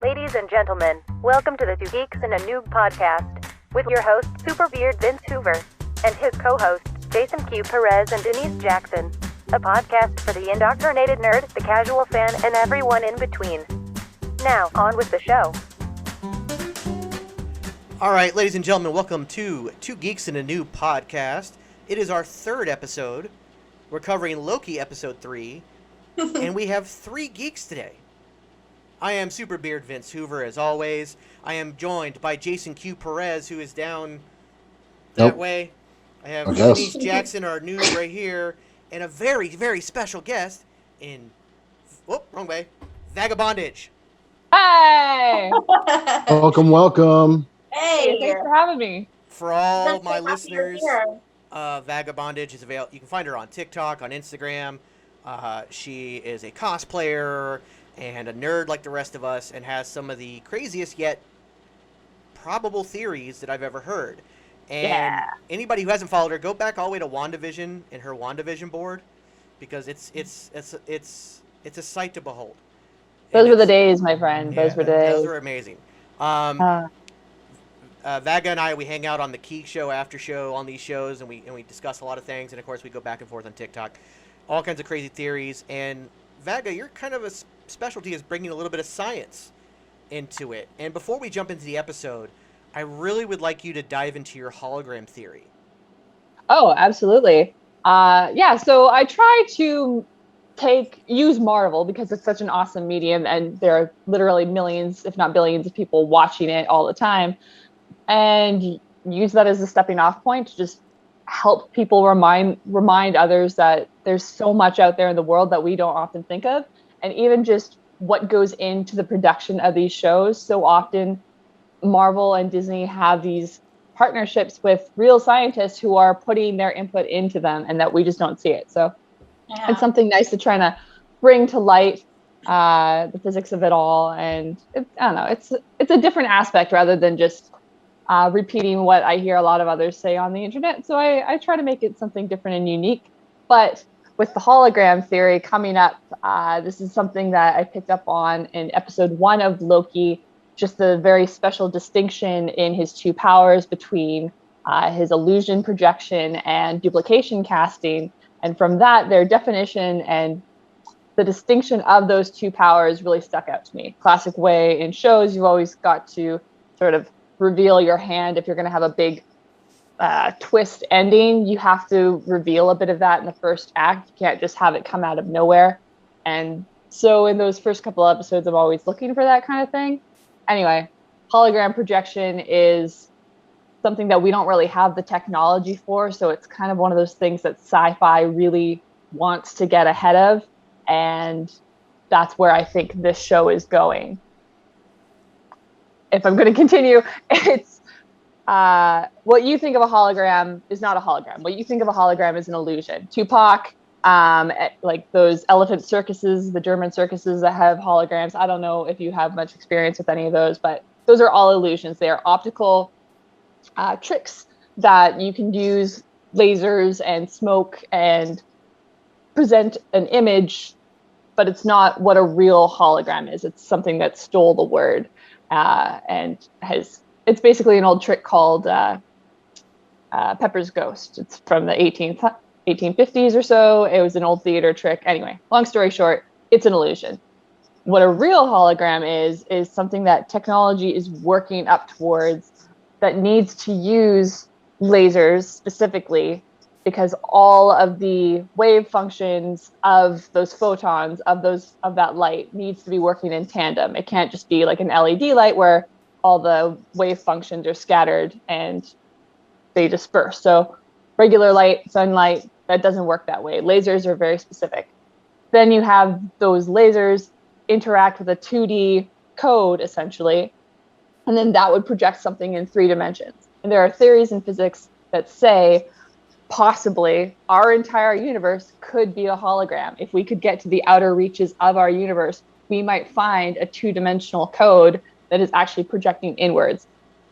Ladies and gentlemen, welcome to the Two Geeks and a Noob podcast with your host, Super Beard Vince Hoover, and his co-hosts, Jason Q. Perez and Denise Jackson. A podcast for the indoctrinated nerd, the casual fan, and everyone in between. Now, on with the show. All right, ladies and gentlemen, welcome to Two Geeks and a Noob podcast. It is our third episode. We're covering Loki episode 3, and we have 3 geeks today. I am Super Beard Vince Hoover, as always. I am joined by Jason Q. Perez, who is down that way. I have Denise Jackson, our noob, right here, and a very, very special guest in, wrong way, VagaBondage. Hey! Welcome. Hey, thanks for having me. For all my listeners, VagaBondage is available. You can find her on TikTok, on Instagram. She is a cosplayer and a nerd like the rest of us, and has some of the craziest yet probable theories that I've ever heard. And anybody who hasn't followed her, go back all the way to WandaVision and her WandaVision board, because it's a sight to behold. Those were the days, my friend. Yeah, those were days. Those were amazing. Vaga and I, we hang out on the Key Show after show on these shows, and we discuss a lot of things, and of course we go back and forth on TikTok, all kinds of crazy theories. And Vaga, you're kind of a specialty is bringing a little bit of science into it. And before we jump into the episode, I really would like you to dive into your hologram theory. Oh, absolutely. So I try to use Marvel because it's such an awesome medium, and there are literally millions, if not billions, of people watching it all the time, and use that as a stepping off point to just help people remind others that there's so much out there in the world that we don't often think of. And even just what goes into the production of these shows. So often Marvel and Disney have these partnerships with real scientists who are putting their input into them, and that we just don't see it. So it's something nice to try to bring to light the physics of it all. And it's a different aspect rather than just repeating what I hear a lot of others say on the internet. So I try to make it something different and unique. But with the hologram theory coming up, this is something that I picked up on in episode 1 of Loki, just the very special distinction in his 2 powers between his illusion projection and duplication casting. And from that, their definition and the distinction of those 2 powers really stuck out to me. Classic way in shows, you've always got to sort of reveal your hand. If you're going to have a big twist ending, you have to reveal a bit of that in the first act. You can't just have it come out of nowhere. And so in those first couple episodes, I'm always looking for that kind of thing. Anyway, hologram projection is something that we don't really have the technology for. So it's kind of one of those things that sci-fi really wants to get ahead of. And that's where I think this show is going. If I'm going to continue, it's what you think of a hologram is not a hologram. What you think of a hologram is an illusion. Tupac, like those elephant circuses, the German circuses that have holograms. I don't know if you have much experience with any of those, but those are all illusions. They are optical tricks that you can use lasers and smoke and present an image, but it's not what a real hologram is. It's something that stole the word and it's basically an old trick called Pepper's Ghost. It's from the 1850s or so. It was an old theater trick. Anyway, long story short, it's an illusion. What a real hologram is something that technology is working up towards, that needs to use lasers specifically, because all of the wave functions of those photons, of that light, needs to be working in tandem. It can't just be like an LED light where all the wave functions are scattered and they disperse. So regular light, sunlight, that doesn't work that way. Lasers are very specific. Then you have those lasers interact with a 2D code, essentially, and then that would project something in 3 dimensions. And there are theories in physics that say possibly our entire universe could be a hologram. If we could get to the outer reaches of our universe, we might find a 2-dimensional code that is actually projecting inwards.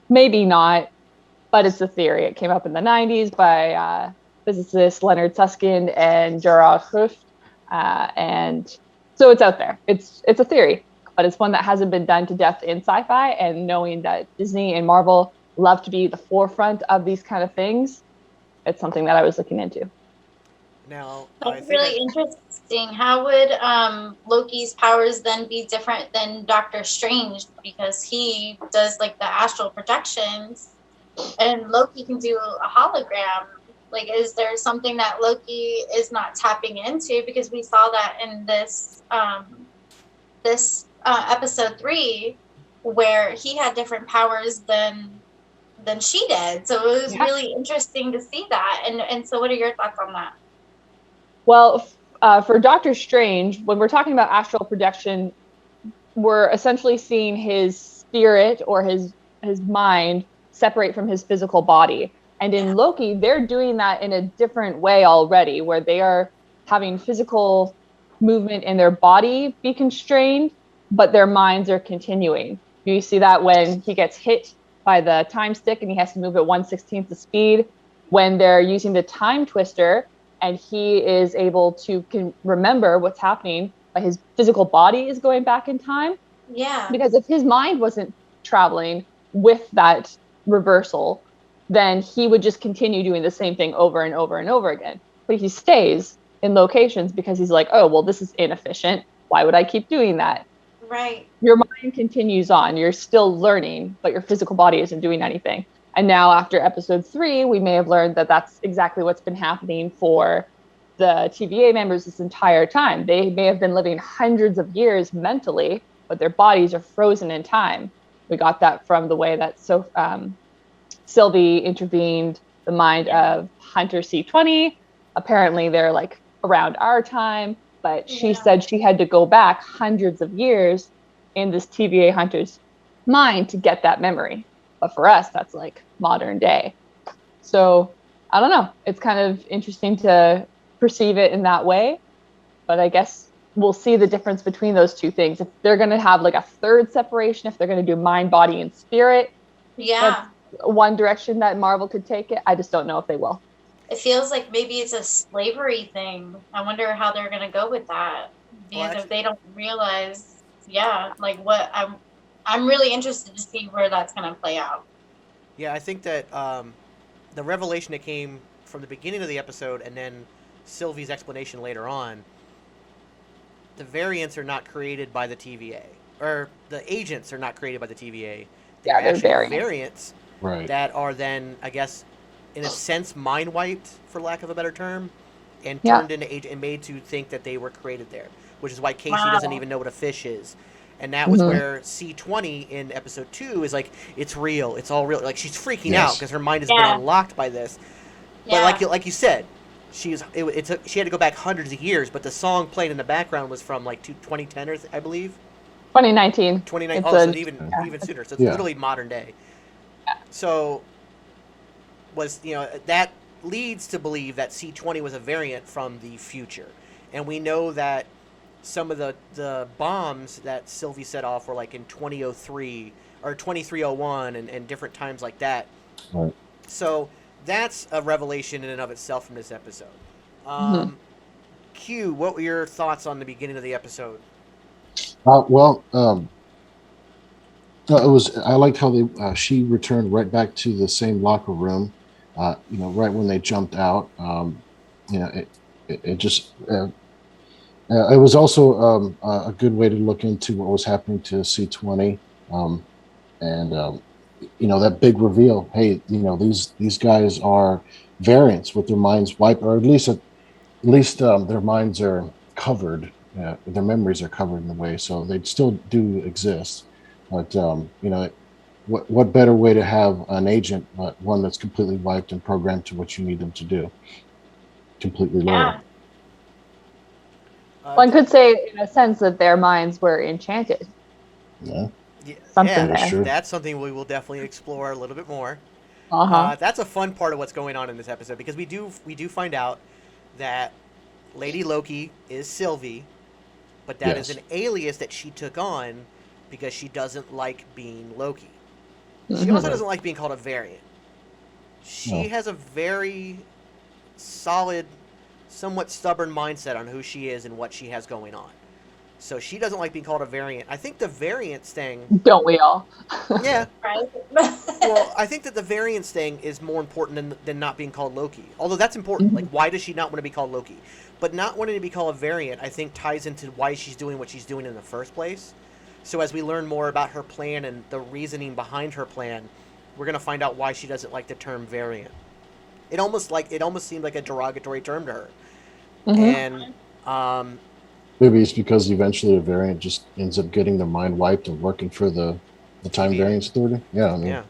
Maybe not, but it's a theory. It came up in the 90s by physicists Leonard Susskind and Gerard Hooft. And so it's out there. It's a theory. but it's one that hasn't been done to death in sci-fi. And knowing that Disney and Marvel love to be the forefront of these kind of things, it's something that I was looking into. Now, That's really interesting. How would Loki's powers then be different than Doctor Strange? Because he does like the astral projections, and Loki can do a hologram. Like, is there something that Loki is not tapping into? Because we saw that in this episode 3, where he had different powers than she did. So it was really interesting to see that. And so, what are your thoughts on that? Well, for Doctor Strange, when we're talking about astral projection, we're essentially seeing his spirit or his mind separate from his physical body. And in Loki, they're doing that in a different way already, where they are having physical movement in their body be constrained, but their minds are continuing. You see that when he gets hit by the time stick and he has to move at 1/16 the speed, when they're using the time twister and he is able to remember what's happening, but his physical body is going back in time. Yeah. Because if his mind wasn't traveling with that reversal, then he would just continue doing the same thing over and over and over again. But he stays in locations because he's like, oh, well, this is inefficient. Why would I keep doing that? Right. Your mind continues on. You're still learning, but your physical body isn't doing anything. And now after episode 3, we may have learned that that's exactly what's been happening for the TVA members this entire time. They may have been living hundreds of years mentally, but their bodies are frozen in time. We got that from the way that Sylvie intervened the mind of Hunter C20. Apparently they're like around our time, but she said she had to go back hundreds of years in this TVA Hunter's mind to get that memory. But for us, that's like modern day. So I don't know. It's kind of interesting to perceive it in that way. But I guess we'll see the difference between those two things. If they're going to have like a third separation, if they're going to do mind, body, and spirit, yeah, that's one direction that Marvel could take it. I just don't know if they will. It feels like maybe it's a slavery thing. I wonder how they're going to go with that. Because if they don't realize, like what I'm really interested to see where that's going to play out. Yeah, I think that the revelation that came from the beginning of the episode and then Sylvie's explanation later on, the variants are not created by the TVA. Or the agents are not created by the TVA. They're actually variants that are then, I guess, in a sense, mind wiped, for lack of a better term, and turned into agent and made to think that they were created there, which is why Casey doesn't even know what a fish is. And that was where C20 in episode 2 is like, it's real, it's all real. Like, she's freaking out because her mind has been unlocked by this. But like you said, she had to go back hundreds of years, but the song playing in the background was from like 2010, I believe. 2019. 2019. Oh, so even sooner. So it's literally modern day. Yeah. So that leads to believe that C20 was a variant from the future, and we know that some of the bombs that Sylvie set off were like in 2003 or 2301 and different times like that. Right. So that's a revelation in and of itself from this episode. Q, what were your thoughts on the beginning of the episode? It was. I liked how she returned right back to the same locker room. Right when they jumped out. It just. It was also a good way to look into what was happening to C20, that big reveal. Hey, these guys are variants with their minds wiped, or at least their minds are covered. Their memories are covered in a way, so they still do exist. But what better way to have an agent, but one that's completely wiped and programmed to what you need them to do, completely loyal. One could say, in a sense, that their minds were enchanted. Yeah. Something there. That's something we will definitely explore a little bit more. That's a fun part of what's going on in this episode, because we do find out that Lady Loki is Sylvie, but that is an alias that she took on because she doesn't like being Loki. She also doesn't like being called a variant. She has a very solid, somewhat stubborn mindset on who she is and what she has going on. So she doesn't like being called a variant. I think the variants thing. Don't we all? Yeah. Right? Well, I think that the variants thing is more important than not being called Loki. Although that's important. Like, why does she not want to be called Loki? But not wanting to be called a variant, I think, ties into why she's doing what she's doing in the first place. So as we learn more about her plan and the reasoning behind her plan, we're going to find out why she doesn't like the term variant. It almost seemed like a derogatory term to her. And maybe it's because eventually a variant just ends up getting their mind wiped and working for the Time Variance Authority. Yeah, I mean, yeah.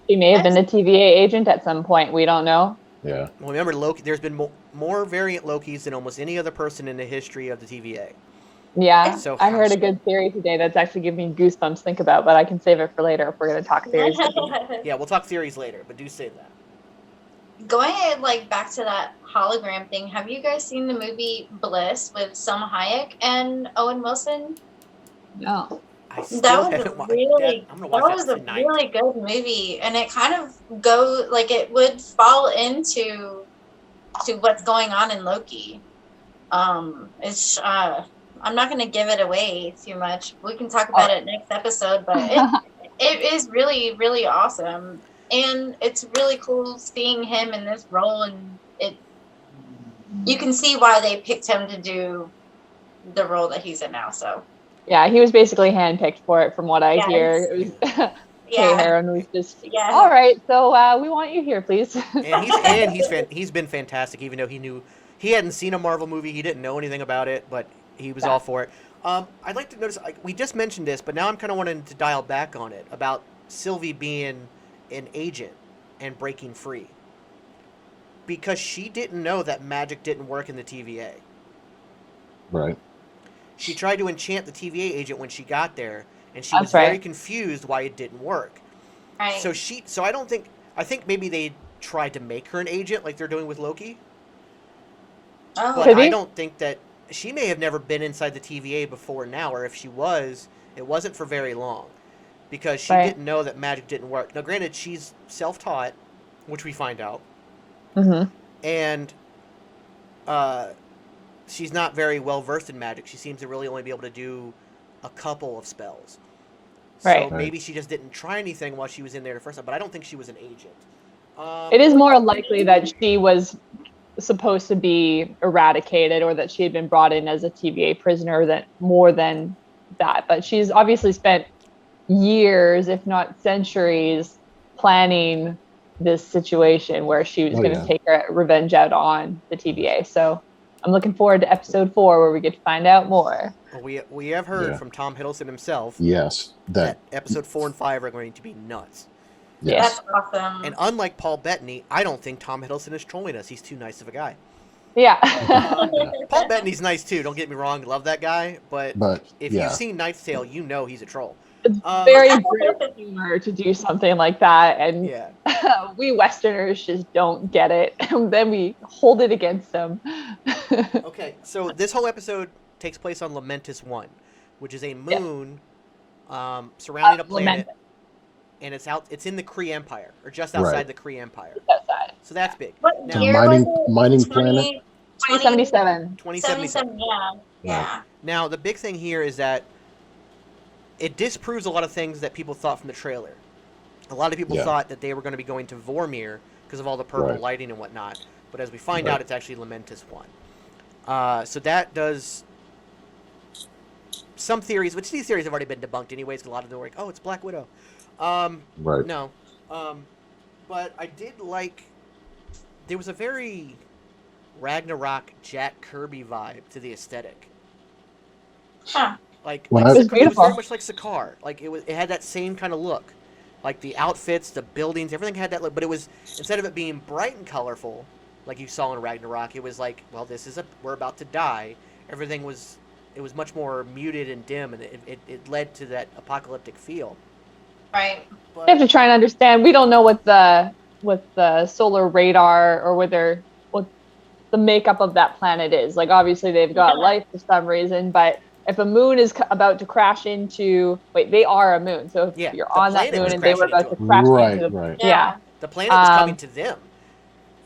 He may have been a TVA agent at some point. We don't know. Yeah. Well, remember, Loki. There's been more variant Lokis than almost any other person in the history of the TVA. Yeah, So I heard a good theory today that's actually giving me goosebumps to think about, but I can save it for later if we're going to talk theories. Yeah, we'll talk theories later, but do say that. Going back to that hologram thing, have you guys seen the movie Bliss with Selma Hayek and Owen Wilson? No. I still That was haven't a watched really, I'm gonna that watch was that a tonight. really good movie, and it kind of it would fall into what's going on in Loki. It's I'm not going to give it away too much. We can talk about it next episode, but it is really, really awesome, and it's really cool seeing him in this role, and you can see why they picked him to do the role that he's in now. So. Yeah, he was basically handpicked for it, from what I hear. It was, Kay Heron was just, all right, so we want you here, please. And he's been fantastic, even though he hadn't seen a Marvel movie, he didn't know anything about it, but he was all for it. I'd like to notice, we just mentioned this, but now I'm kind of wanting to dial back on it, about Sylvie being an agent and breaking free. Because she didn't know that magic didn't work in the TVA. Right. She tried to enchant the TVA agent when she got there, and she was very confused why it didn't work. Right. So I think maybe they tried to make her an agent like they're doing with Loki. Oh. But I don't think that she may have never been inside the TVA before now, or if she was, it wasn't for very long, because she didn't know that magic didn't work. Now, granted, she's self-taught, which we find out, and she's not very well versed in magic. She seems to really only be able to do a couple of spells. So maybe she just didn't try anything while she was in there the first time. But I don't think she was an agent. It is more likely that she was supposed to be eradicated, or that she had been brought in as a TVA prisoner, more than that. But she's obviously spent years, if not centuries, planning this situation where she was going to take her revenge out on the TVA. So I'm looking forward to episode 4, where we get to find out more. Well, we have heard from Tom Hiddleston himself. Yes, that episode 4 and 5 are going to be nuts. Yes. That's awesome. And unlike Paul Bettany, I don't think Tom Hiddleston is trolling us. He's too nice of a guy. Yeah. Paul Bettany's nice too. Don't get me wrong. Love that guy. But if you've seen Knight's Tale, you know he's a troll. It's very British humor to do something like that, and we Westerners just don't get it. And then we hold it against them. Okay, so this whole episode takes place on Lamentis 1, which is a moon surrounding a planet, and it's in the Kree Empire, or just outside the Kree Empire. Outside. So that's big. What now, year mining planet? 2077. 2077. Yeah. Now, the big thing here is that it disproves a lot of things that people thought from the trailer. A lot of people thought that they were going to be going to Vormir because of all the purple lighting and whatnot. But as we find out, it's actually Lamentis 1. So that does some theories, which these theories have already been debunked anyways, because a lot of them were like, oh, it's Black Widow. No. But I did like... There was a very Ragnarok Jack Kirby vibe to the aesthetic. Huh. It was very much like Sakaar. It had that same kind of look. Like the outfits, the buildings, everything had that look. But it was, instead of it being bright and colorful, like you saw in Ragnarok, it was like, well, we're about to die. It was much more muted and dim, and it led to that apocalyptic feel. Right. But you have to try and understand. We don't know what the solar radar, or what the makeup of that planet is. Like, obviously they've got life for some reason, but if a moon is about to crash into... Wait, they are a moon. So if you're on that moon and they were about to crash into... The planet was coming to them.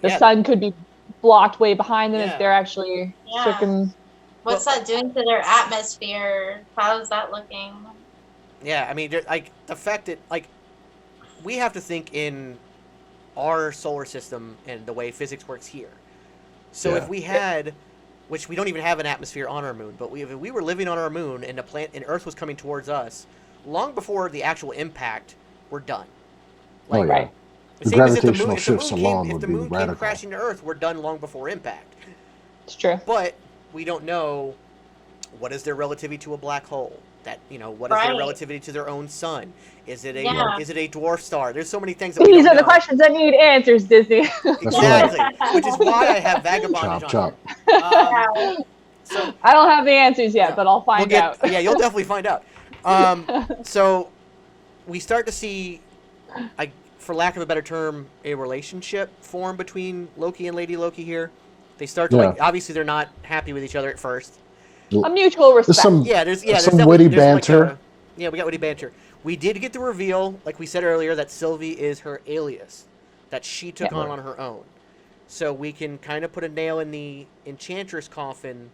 The sun could be blocked way behind them if they're actually What's that doing to their atmosphere? How is that looking? Yeah, I mean, like the fact that like we have to think in our solar system and the way physics works here. So if we had, which we don't even have an atmosphere on our moon, but if we were living on our moon and and Earth was coming towards us, long before the actual impact, we're done. Like, Right. The same as gravitational shifts alone if would the be moon came radical. crashing to Earth, we're done long before impact. It's true. But we don't know what is their relativity to a black hole. That what is their Right. relativity to their own sun? Is it a Yeah. dwarf star? There's so many things that we These don't are the know. questions that need answers, Disney. Exactly, which is why I have VagaBondage Chop, on. chop. Here. So I don't have the answers yet, Yeah. but I'll find out. Yeah, you'll definitely find out. So we start to see, for lack of a better term, a relationship form between Loki and Lady Loki here. They start to obviously they're not happy with each other at first. A mutual respect. There's There's some definitely- witty there's banter. we got witty banter. We did get the reveal, like we said earlier, that Sylvie is her alias that she took on her own. So we can kind of put a nail in the Enchantress coffin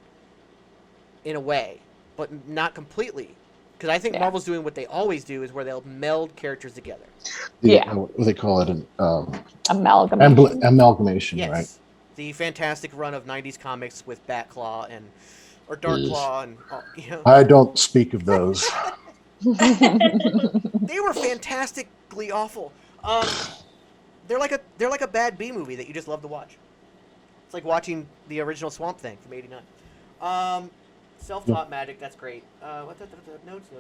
in a way, but not completely. Because I think Marvel's doing what they always do, is where they'll meld characters together. What do they call it? An Amalgamation. amalgamation, Yes. right? The fantastic run of 90s comics with Batclaw or Darkclaw and I don't speak of those. they were fantastically awful. They're like a bad B movie that you just love to watch. It's like watching the original Swamp Thing from '89. Self-taught magic, that's great. Notes.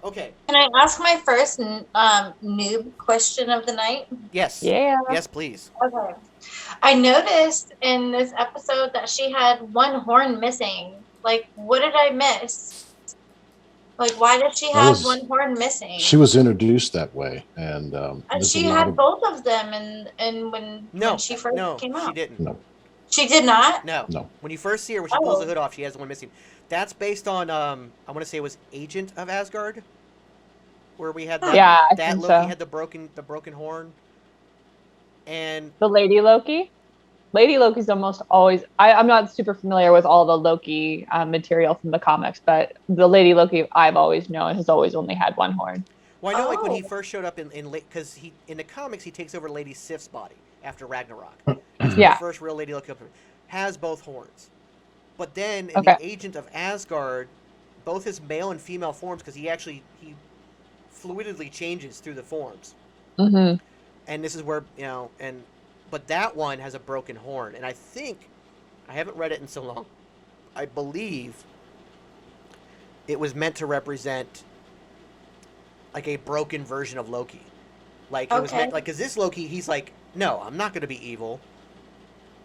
Okay. Can I ask my first noob question of the night? Yes. Yeah. Yes, please. Okay. I noticed in this episode that she had one horn missing. Like, what did I miss? Like, why did she have one horn missing? She was introduced that way, and she had both of them, and when she first came out. She didn't. No. She did not? No. When you first see her, when she pulls the hood off, she has the one missing. That's based on, I want to say it was Agent of Asgard, where we had that. Yeah, I that think Loki so. had the broken horn, and The Lady Loki. Lady Loki's almost always. I'm not super familiar with all the Loki material from the comics, but the Lady Loki I've always known has always only had one horn. Well, I know, like when he first showed up because in the comics he takes over Lady Sif's body after Ragnarok. Yeah. The first real Lady Loki has both horns, but then in the Agent of Asgard, both his male and female forms, because he fluidly changes through the forms. Mm-hmm. And this is where but that one has a broken horn, and I think I haven't read it in so long. I believe it was meant to represent like a broken version of Loki. Like it was meant because this Loki, he's like, no, I'm not going to be evil.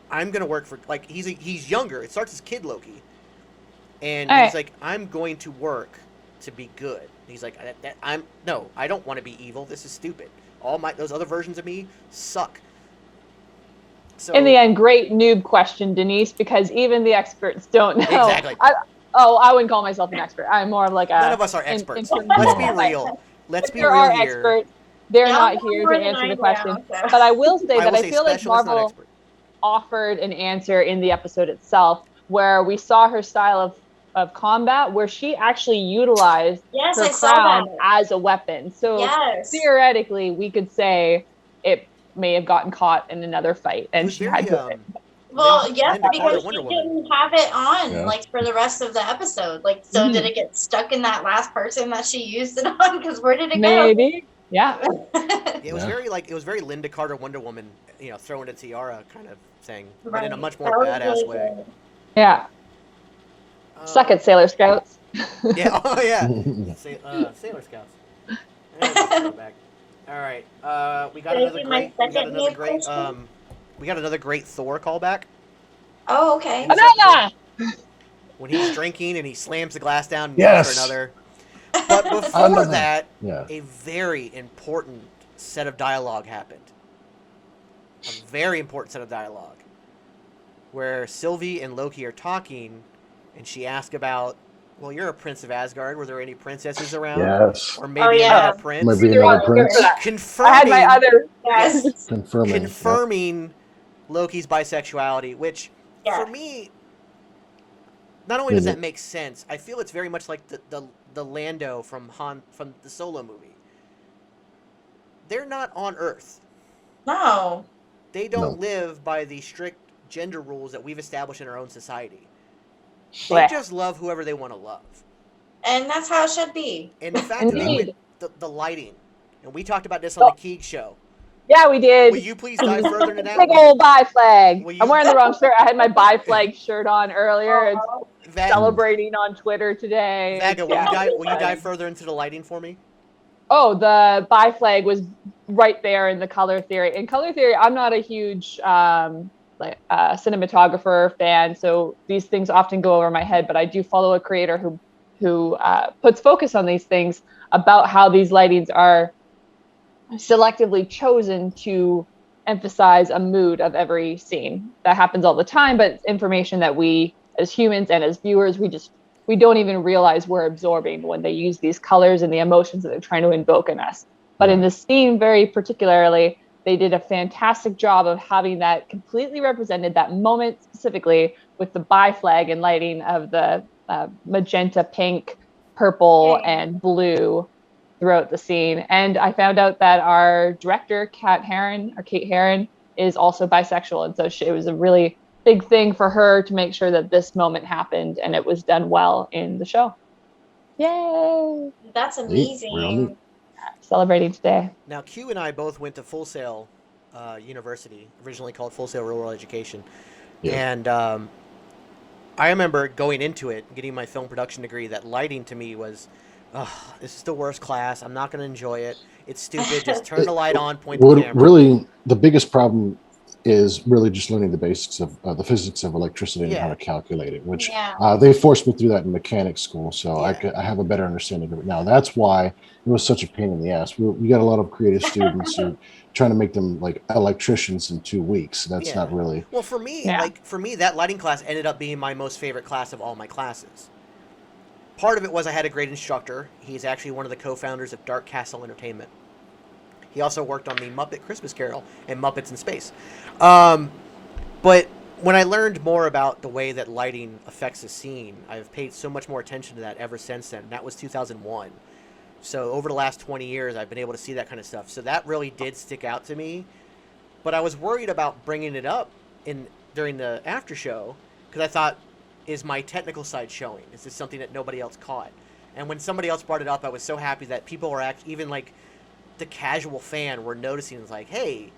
I'm going to work for he's younger. It starts as kid Loki, and he's like, I'm going to work to be good. He's like, I don't want to be evil. This is stupid. Those other versions of me suck. So, in the end, great noob question, Denise, because even the experts don't know. Exactly. I wouldn't call myself an expert. I'm more of like a. None of us are experts. Let's be real. Let's be real are here. Experts. They're not here to answer the question. But I will say that I feel like Marvel offered an answer in the episode itself, where we saw her style of combat, where she actually utilized her crown as a weapon. So theoretically, we could say it may have gotten caught in another fight, and she had to. Well, yes, because she didn't have it on like for the rest of the episode. Like, so did it get stuck in that last person that she used it on? Because where did it go? Maybe, yeah. It was very Linda Carter Wonder Woman, throwing a tiara kind of thing, but in a much more badass way. Yeah. Suck it, Sailor Scouts. Yeah. Oh yeah. Sailor Scouts. All right. We got another great Thor callback. Oh, okay. When he's drinking and he slams the glass down and yells for another. But before that, a very important set of dialogue happened. A very important set of dialogue. Where Sylvie and Loki are talking, and she asks about, well, you're a prince of Asgard. Were there any princesses around? Yes. Or maybe another prince? Maybe another prince. Confirming, I had my other... Yes. Confirming Loki's bisexuality, which, for me, not only does that make sense, I feel it's very much like the Lando from the Solo movie. They're not on Earth. No. They don't live by the strict gender rules that we've established in our own society. They just love whoever they want to love. And that's how it should be. And the fact that the lighting, and we talked about this on the Geeks show. Yeah, we did. Will you please dive further into that? Big old bi flag. I'm wearing the wrong shirt. I had my bi flag shirt on earlier. It's celebrating on Twitter today. Vaga, will you dive further into the lighting for me? Oh, the bi flag was right there in the color theory. In color theory, I'm not a huge cinematographer fan, so these things often go over my head. But I do follow a creator who puts focus on these things about how these lightings are selectively chosen to emphasize a mood of every scene. That happens all the time, but it's information that we as humans and as viewers, we don't even realize we're absorbing when they use these colors and the emotions that they're trying to invoke in us. But in this scene, very particularly, they did a fantastic job of having that completely represented, that moment specifically, with the bi flag and lighting of the magenta, pink, purple, and blue throughout the scene. And I found out that our director, Kate Herron, is also bisexual. And so it was a really big thing for her to make sure that this moment happened and it was done well in the show. Yay! That's amazing. Celebrating today. Now, Q and I both went to Full Sail University, originally called Full Sail Real World Education. Yeah. And I remember going into it, getting my film production degree, that lighting to me was, this is the worst class. I'm not going to enjoy it. It's stupid. Just turn the light on, point the camera. Really, the biggest problem is really just learning the basics of the physics of electricity and how to calculate it, which they forced me through that in mechanics school. So I have a better understanding of it now. That's why it was such a pain in the ass. We got a lot of creative students who trying to make them like electricians in 2 weeks. That's not really. Well, for me, that lighting class ended up being my most favorite class of all my classes. Part of it was I had a great instructor. He's actually one of the co-founders of Dark Castle Entertainment. He also worked on the Muppet Christmas Carol and Muppets in Space. But when I learned more about the way that lighting affects a scene, I've paid so much more attention to that ever since then. That was 2001. So over the last 20 years, I've been able to see that kind of stuff. So that really did stick out to me. But I was worried about bringing it up during the after show because I thought, is my technical side showing? Is this something that nobody else caught? And when somebody else brought it up, I was so happy that people were even like the casual fan were noticing. It's like, hey,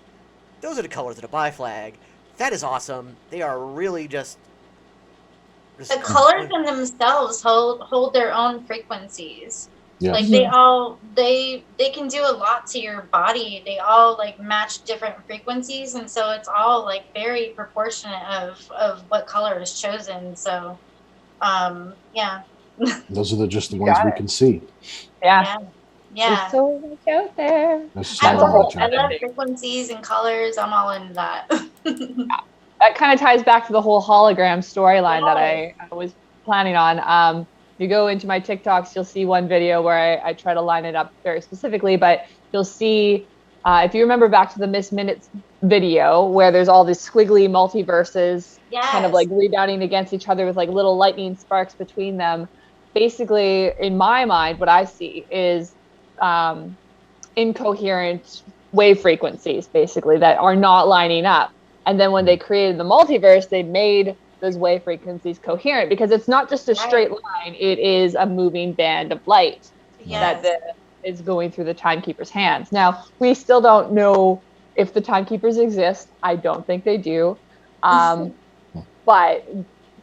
those are the colors of the bi flag. That is awesome. They are really just the colors in themselves hold their own frequencies. Yes. Like they can do a lot to your body. They all like match different frequencies, and so it's all like very proportionate of what color is chosen. So those are just the ones we can see. Yeah. There's so much out there. I love frequencies and colors. I'm all into that. That kind of ties back to the whole hologram storyline that I was planning on. If you go into my TikToks, you'll see one video where I try to line it up very specifically, but you'll see, if you remember back to the Miss Minutes video where there's all these squiggly multiverses kind of like rebounding against each other with like little lightning sparks between them. Basically, in my mind, what I see is incoherent wave frequencies, basically, that are not lining up. And then when they created the multiverse, they made those wave frequencies coherent because it's not just a straight line, it is a moving band of light that is going through the timekeeper's hands. Now, we still don't know if the timekeepers exist. I don't think they do. But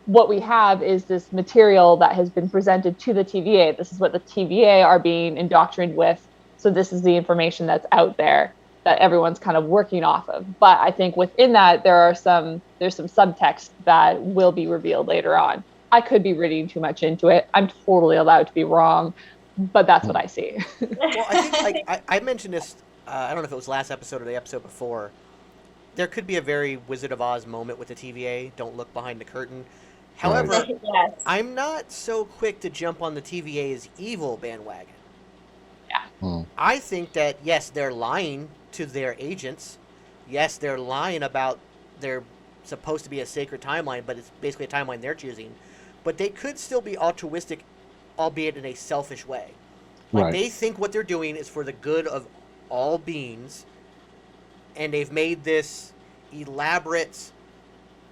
what we have is this material that has been presented to the TVA. This is what the TVA are being indoctrinated with. So this is the information that's out there that everyone's kind of working off of. But I think within that, there's some subtext that will be revealed later on. I could be reading too much into it. I'm totally allowed to be wrong, but that's what I see. Well, I think I mentioned this, I don't know if it was last episode or the episode before. There could be a very Wizard of Oz moment with the TVA. Don't look behind the curtain. However, I'm not so quick to jump on the TVA's evil bandwagon. Yeah. I think that, yes, they're lying to their agents. Yes, they're lying about they're supposed to be a sacred timeline, but it's basically a timeline they're choosing. but they could still be altruistic, albeit in a selfish way. Like, they think what they're doing is for the good of all beings, and they've made this elaborate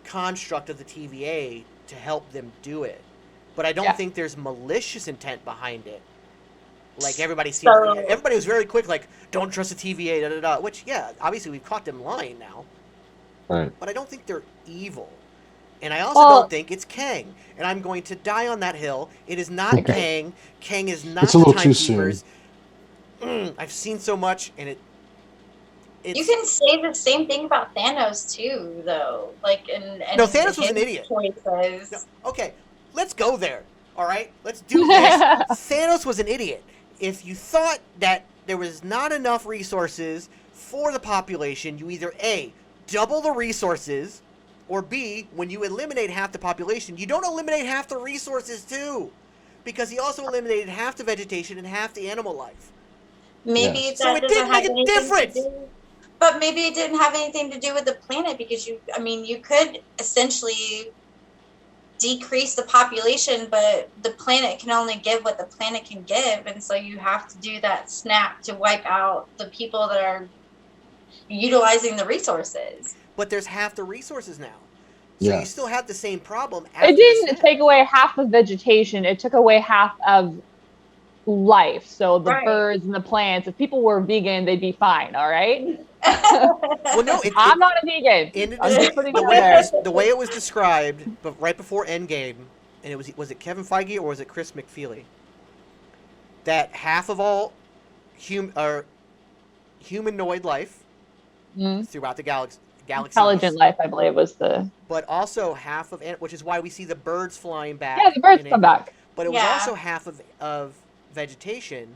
construct of the TVA to help them do it. But I don't think there's malicious intent behind it. Like, everybody was very quick, like, don't trust the TVA, da-da-da. Which, obviously we've caught them lying now. Right. But I don't think they're evil. And I also don't think it's Kang. And I'm going to die on that hill. It is not Kang. Kang is not it's a little the too Timekeepers. soon. I've seen so much, and it's... You can say the same thing about Thanos too, though. Like, no, Thanos was an idiot. Choices. No, okay, let's go there. All right, let's do this. Thanos was an idiot. If you thought that there was not enough resources for the population, you either A, double the resources, or B, when you eliminate half the population, you don't eliminate half the resources too, because he also eliminated half the vegetation and half the animal life. Maybe that so it didn't make a difference. But maybe it didn't have anything to do with the planet, because you could essentially decrease the population, but the planet can only give what the planet can give, and so you have to do that snap to wipe out the people that are utilizing the resources. But there's half the resources now. So you still have the same problem. It didn't take away half of vegetation. It took away half of life. So the birds and the plants. If people were vegan, they'd be fine. All right. Well, no, I'm not a vegan. The way it was described, but right before Endgame, and it was it Kevin Feige or was it Chris McFeely? That half of all humanoid life throughout the galaxy. Intelligent life, I believe, was the. But also half of, which is why we see the birds flying back. Yeah, the birds come back. But it was also half of vegetation,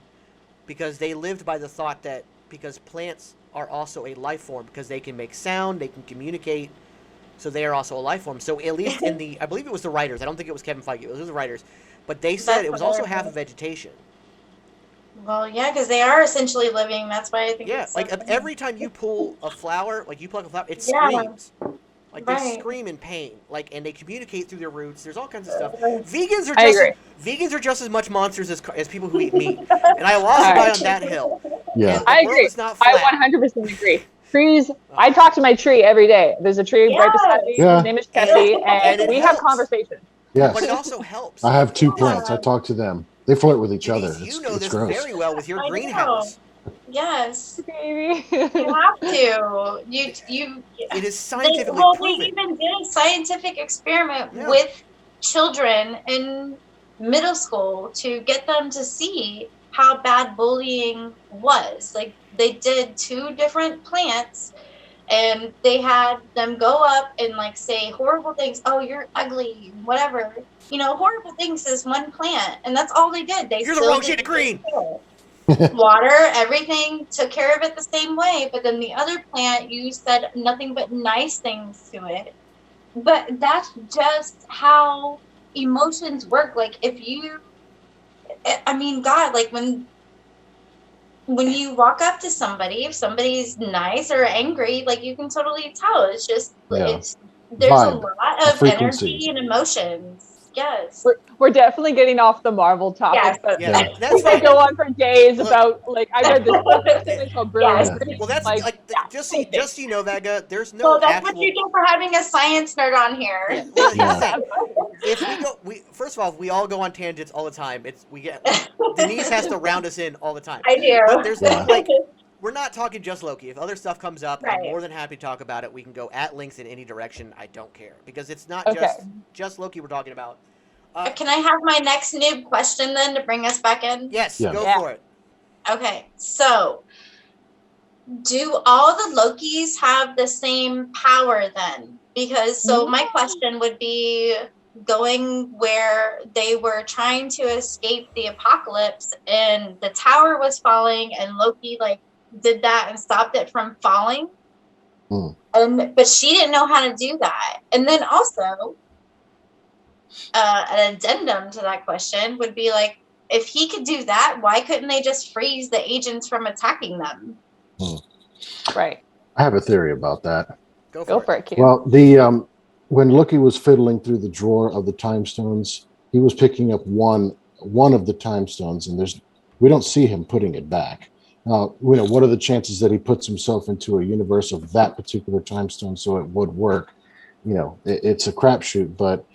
because they lived by the thought that because plants are also a life form, because they can make sound, they can communicate, so they are also a life form. So at least in I believe it was the writers. I don't think it was Kevin Feige. It was the writers, but they said it was also half of vegetation. Well, yeah, because they are essentially living. That's why I think. Yeah, it's like so every time you pull a flower, like you pluck a flower, it screams. Like they scream in pain. Like, and they communicate through their roots. There's all kinds of stuff. Vegans are just as much monsters as people who eat meat. And I lost a guy on that hill. Yeah, I agree. I 100% agree. Trees. I talk to my tree every day. There's a tree right beside me. His name is Tessie, and we have conversations. Yes. But it also helps. I have 2 plants. I talk to them. They flirt with each other. You know this gross. very well with your greenhouse. Yes, baby. You have to. You. It is scientifically proven. They even did a scientific experiment with children in middle school to get them to see how bad bullying was. Like, they did 2 different plants, and they had them go up and like say horrible things. Oh, you're ugly, whatever. You know, horrible things is one plant, and that's all they did. You're the wrong shade of green. Water, everything, took care of it the same way. But then the other plant, you said nothing but nice things to it. But that's just how emotions work. Like, God, like when you walk up to somebody, if somebody's nice or angry, like, you can totally tell. It's just, there's a lot of energy and emotions. Yes. We're definitely getting off the Marvel topic, but that's I go on for days about, like, I read this thing called Brilliant. Well, that's just so you know, Vaga, there's no. Well, that's what you get for having a science nerd on here. If first of all, we all go on tangents all the time. Denise has to round us in all the time. I do. But there's we're not talking just Loki. If other stuff comes up, I'm more than happy to talk about it. We can go at links in any direction. I don't care, because it's not just Loki we're talking about. Can I have my next noob question then to bring us back in? Yes, go for it. Okay, so do all the Lokis have the same power then? Because my question would be, going where they were trying to escape the apocalypse and the tower was falling, and Loki did that and stopped it from falling. But she didn't know how to do that. And then also, an addendum to that question would be if he could do that, why couldn't they just freeze the agents from attacking them? Right. I have a theory about that. Go for it, Q. Well, when Loki was fiddling through the drawer of the time stones, he was picking up one of the time stones, and we don't see him putting it back. Now, what are the chances that he puts himself into a universe of that particular time stone so it would work? It's a crapshoot. But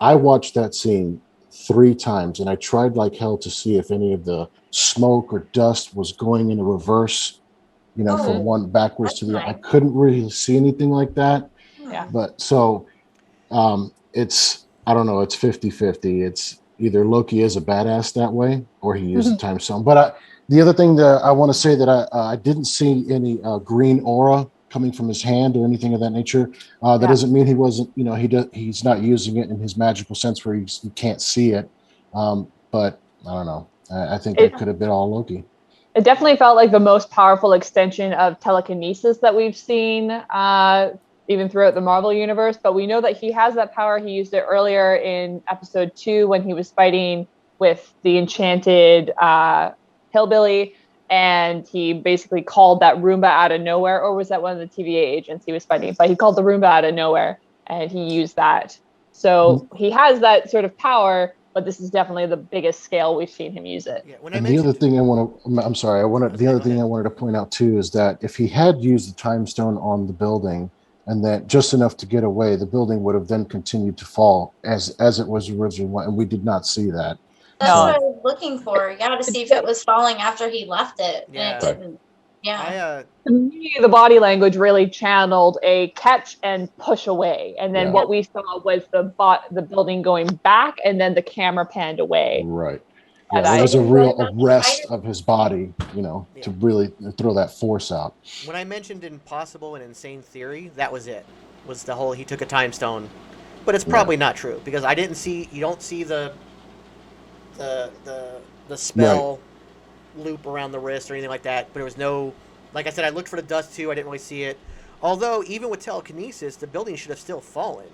I watched that scene 3 times, and I tried like hell to see if any of the smoke or dust was going in a reverse, from one backwards to the other. I couldn't really see anything like that. Yeah. But so I don't know, it's 50-50. It's either Loki is a badass that way or he used the time stone. But the other thing that I want to say that I didn't see any green aura coming from his hand or anything of that nature. That doesn't mean he wasn't, he's not using it in his magical sense where you can't see it. But I don't know. I think it could have been all Loki. It definitely felt like the most powerful extension of telekinesis that we've seen, even throughout the Marvel universe. But we know that he has that power. He used it earlier in episode 2 when he was fighting with the enchanted hillbilly, and he basically called that Roomba out of nowhere. Or was that one of the TVA agents he was fighting? But he called the Roomba out of nowhere, and he used that. So he has that sort of power. But this is definitely the biggest scale we've seen him use it. Yeah, the other thing I wanted to point out too is that if he had used the time stone on the building and that just enough to get away, the building would have then continued to fall as it was originally, and we did not see that. That's what I was looking for. Yeah, to see if it was falling after he left it, Yeah. and it didn't. Yeah. To me, the body language really channeled a catch and push away, and then what we saw was the building going back, and then the camera panned away. Right. Yeah, it was a real arrest of his body, to really throw that force out. When I mentioned Impossible and Insane Theory, that was it. Was the whole he took a time stone, but it's probably not true because I didn't see. You don't see the spell loop around the wrist or anything like that. But there was no, like I said, I looked for the dust too. I didn't really see it. Although even with telekinesis, the building should have still fallen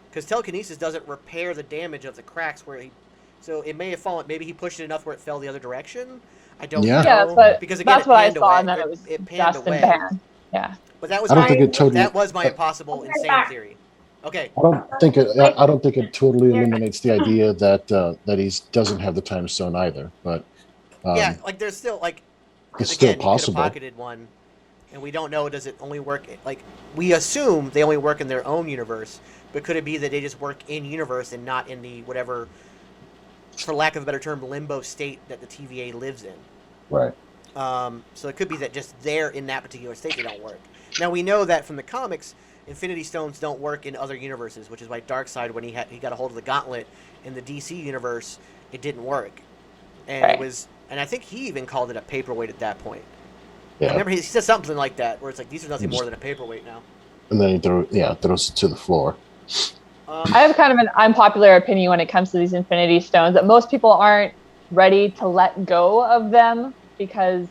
because telekinesis doesn't repair the damage of the cracks where he. So it may have fallen. Maybe he pushed it enough where it fell the other direction. I don't know. Yeah, but because again, that's what I saw, away. And then it was panned dust away. and pan. Yeah. But that was I don't think it totally. That was my Impossible Insane Theory. Okay. I don't think it totally eliminates the idea that he doesn't have the time stone either. But yeah, like there's still it's again, still possible. You could have pocketed one, and we don't know. Does it only work? Like we assume they only work in their own universe, but could it be that they just work in universe and not in the whatever, for lack of a better term, limbo state that the TVA lives in? Right. So it could be that just there in that particular state they don't work. Now we know that from the comics, Infinity Stones don't work in other universes, which is why Darkseid, when he got a hold of the Gauntlet in the DC universe, it didn't work, and it was, and I think he even called it a paperweight at that point. Yeah. I remember he said something like that, where it's like these are nothing more than a paperweight now. And then he throws it to the floor. I have kind of an unpopular opinion when it comes to these Infinity Stones that most people aren't ready to let go of them because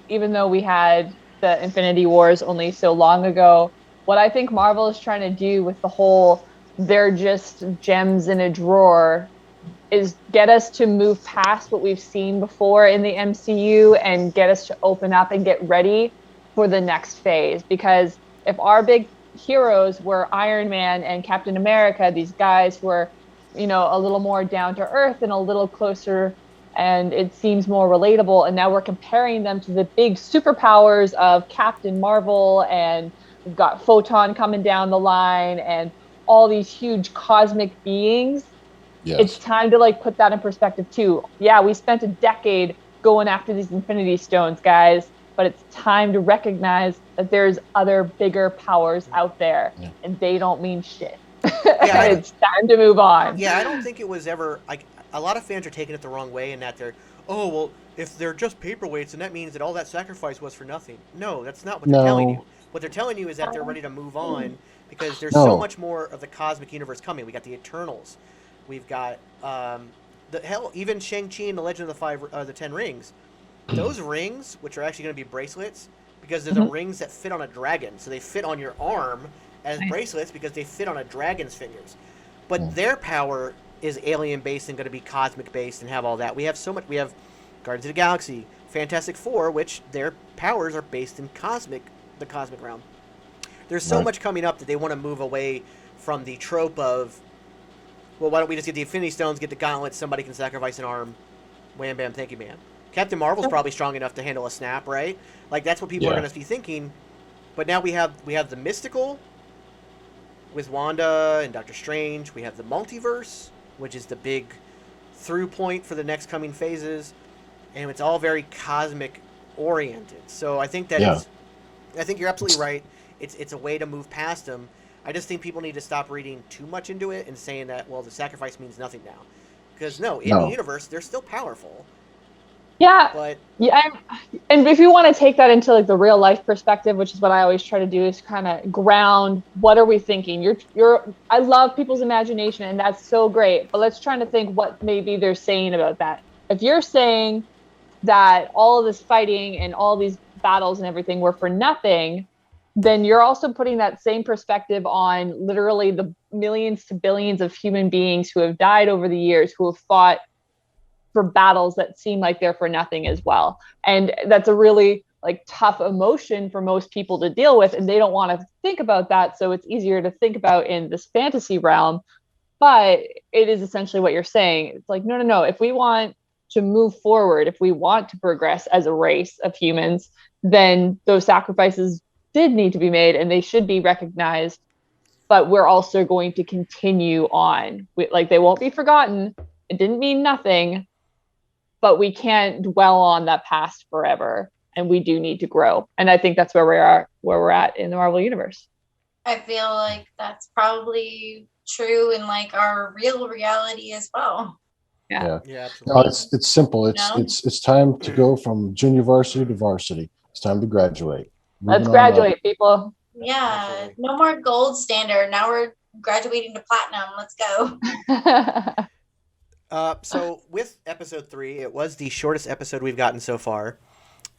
even though we had the Infinity Wars only so long ago, what I think Marvel is trying to do with the whole they're just gems in a drawer is get us to move past what we've seen before in the MCU and get us to open up and get ready for the next phase. Because if our big heroes were Iron Man and Captain America, these guys were, a little more down to earth and a little closer, and it seems more relatable. And now we're comparing them to the big superpowers of Captain Marvel, and we've got Photon coming down the line and all these huge cosmic beings. Yes. It's time to put that in perspective too. Yeah, we spent a decade going after these Infinity Stones, guys, but it's time to recognize that there's other bigger powers out there, and they don't mean shit. Yeah, it's time to move on. Yeah, I don't think it was ever a lot of fans are taking it the wrong way in that they're, oh well, if they're just paperweights, then that means that all that sacrifice was for nothing. No, that's not what they're telling you. What they're telling you is that they're ready to move on because there's so much more of the cosmic universe coming. We got the Eternals. We've got even Shang-Chi and the Legend of the Ten Rings. Those rings, which are actually going to be bracelets, because they're the rings that fit on a dragon. So they fit on your arm as bracelets because they fit on a dragon's fingers. But their power is alien-based and going to be cosmic-based and have all that. We have so much. We have Guardians of the Galaxy, Fantastic Four, which their powers are based in the cosmic realm. There's so much coming up that they want to move away from the trope of, well, why don't we just get the Infinity Stones, get the gauntlets, somebody can sacrifice an arm, wham bam, thank you, man. Captain Marvel's probably strong enough to handle a snap, right? Like, that's what people are going to be thinking. But now we have the mystical with Wanda and Doctor Strange. We have the multiverse, which is the big through point for the next coming phases, and it's all very cosmic oriented. So I think that I think you're absolutely right. It's a way to move past them. I just think people need to stop reading too much into it and saying that, well, the sacrifice means nothing now. Because no, in the universe, they're still powerful. Yeah, but and if you want to take that into like the real life perspective, which is what I always try to do, is kind of ground what are we thinking. I love people's imagination, and that's so great. But let's try to think what maybe they're saying about that. If you're saying that all of this fighting and all these battles and everything were for nothing, then you're also putting that same perspective on literally the millions to billions of human beings who have died over the years, who have fought for battles that seem like they're for nothing as well. And that's a really like tough emotion for most people to deal with, and they don't want to think about that. So it's easier to think about in this fantasy realm, but it is essentially what you're saying. It's like, no. If we want to move forward, if we want to progress as a race of humans, then those sacrifices did need to be made and they should be recognized, but we're also going to continue on. Like, they won't be forgotten. It didn't mean nothing, but we can't dwell on that past forever, and we do need to grow. And I think that's where we're at in the Marvel Universe. I feel like that's probably true in like our real reality as well. Yeah, absolutely. No, it's simple. It's time to go from junior varsity to varsity. It's time to graduate. Let's graduate, people. Yeah, absolutely. No more gold standard. Now we're graduating to platinum. Let's go. So with episode 3, it was the shortest episode we've gotten so far,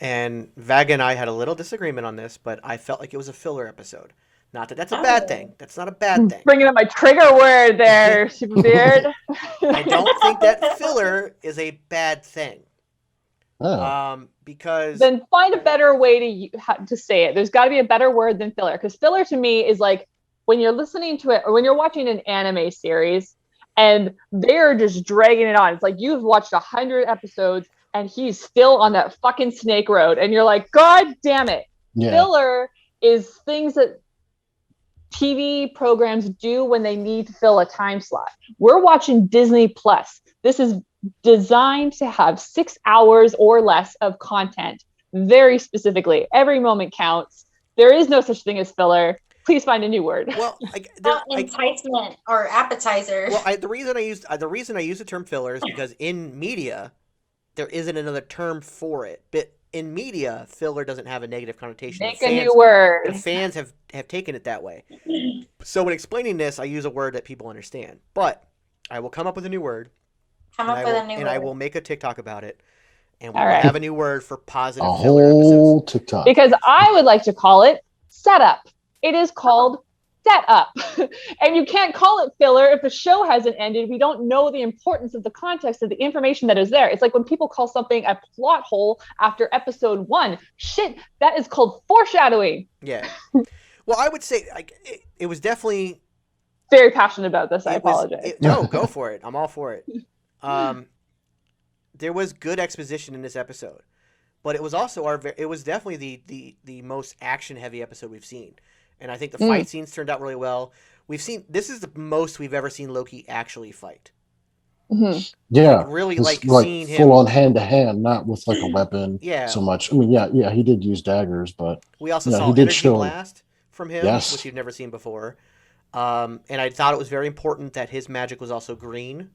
and Vaga and I had a little disagreement on this, but I felt like it was a filler episode. Not that that's a bad thing. That's not a bad thing. Bringing up my trigger word there, Superbeard. I don't think that filler is a bad thing. Oh. Because then find a better way to say it. There's got to be a better word than filler, because filler to me is like when you're listening to it or when you're watching an anime series and they're just dragging it on. It's like you've watched 100 episodes and he's still on that fucking snake road, and you're like, God damn it. Yeah. Filler is things that TV programs do when they need to fill a time slot. We're watching Disney Plus. This is designed to have 6 hours or less of content, very specifically. Every moment counts. There is no such thing as filler. Please find a new word. Well, enticement or appetizer. Well, the reason I use the term filler is because in media there isn't another term for it. But in media, filler doesn't have a negative connotation. Make a new word. The fans have taken it that way. So when explaining this, I use a word that people understand. But I will come up with a new word. And I will make a TikTok about it. And we'll have a new word for positive filler episodes. TikTok. Because I would like to call it setup. It is called setup. And you can't call it filler if the show hasn't ended. We don't know the importance of the context of the information that is there. It's like when people call something a plot hole after episode 1. Shit, that is called foreshadowing. Yeah. Well, I would say it was definitely... Very passionate about this. I apologize. No, go for it. I'm all for it. There was good exposition in this episode, but it was also it was definitely the most action heavy episode we've seen, and I think the fight scenes turned out really well. This is the most we've ever seen Loki actually fight. Mm-hmm. Yeah, really seeing him full on hand to hand, not with like a weapon. Yeah, so much. I mean, yeah, he did use daggers, but we also saw energy blast from him, which you've never seen before. And I thought it was very important that his magic was also green.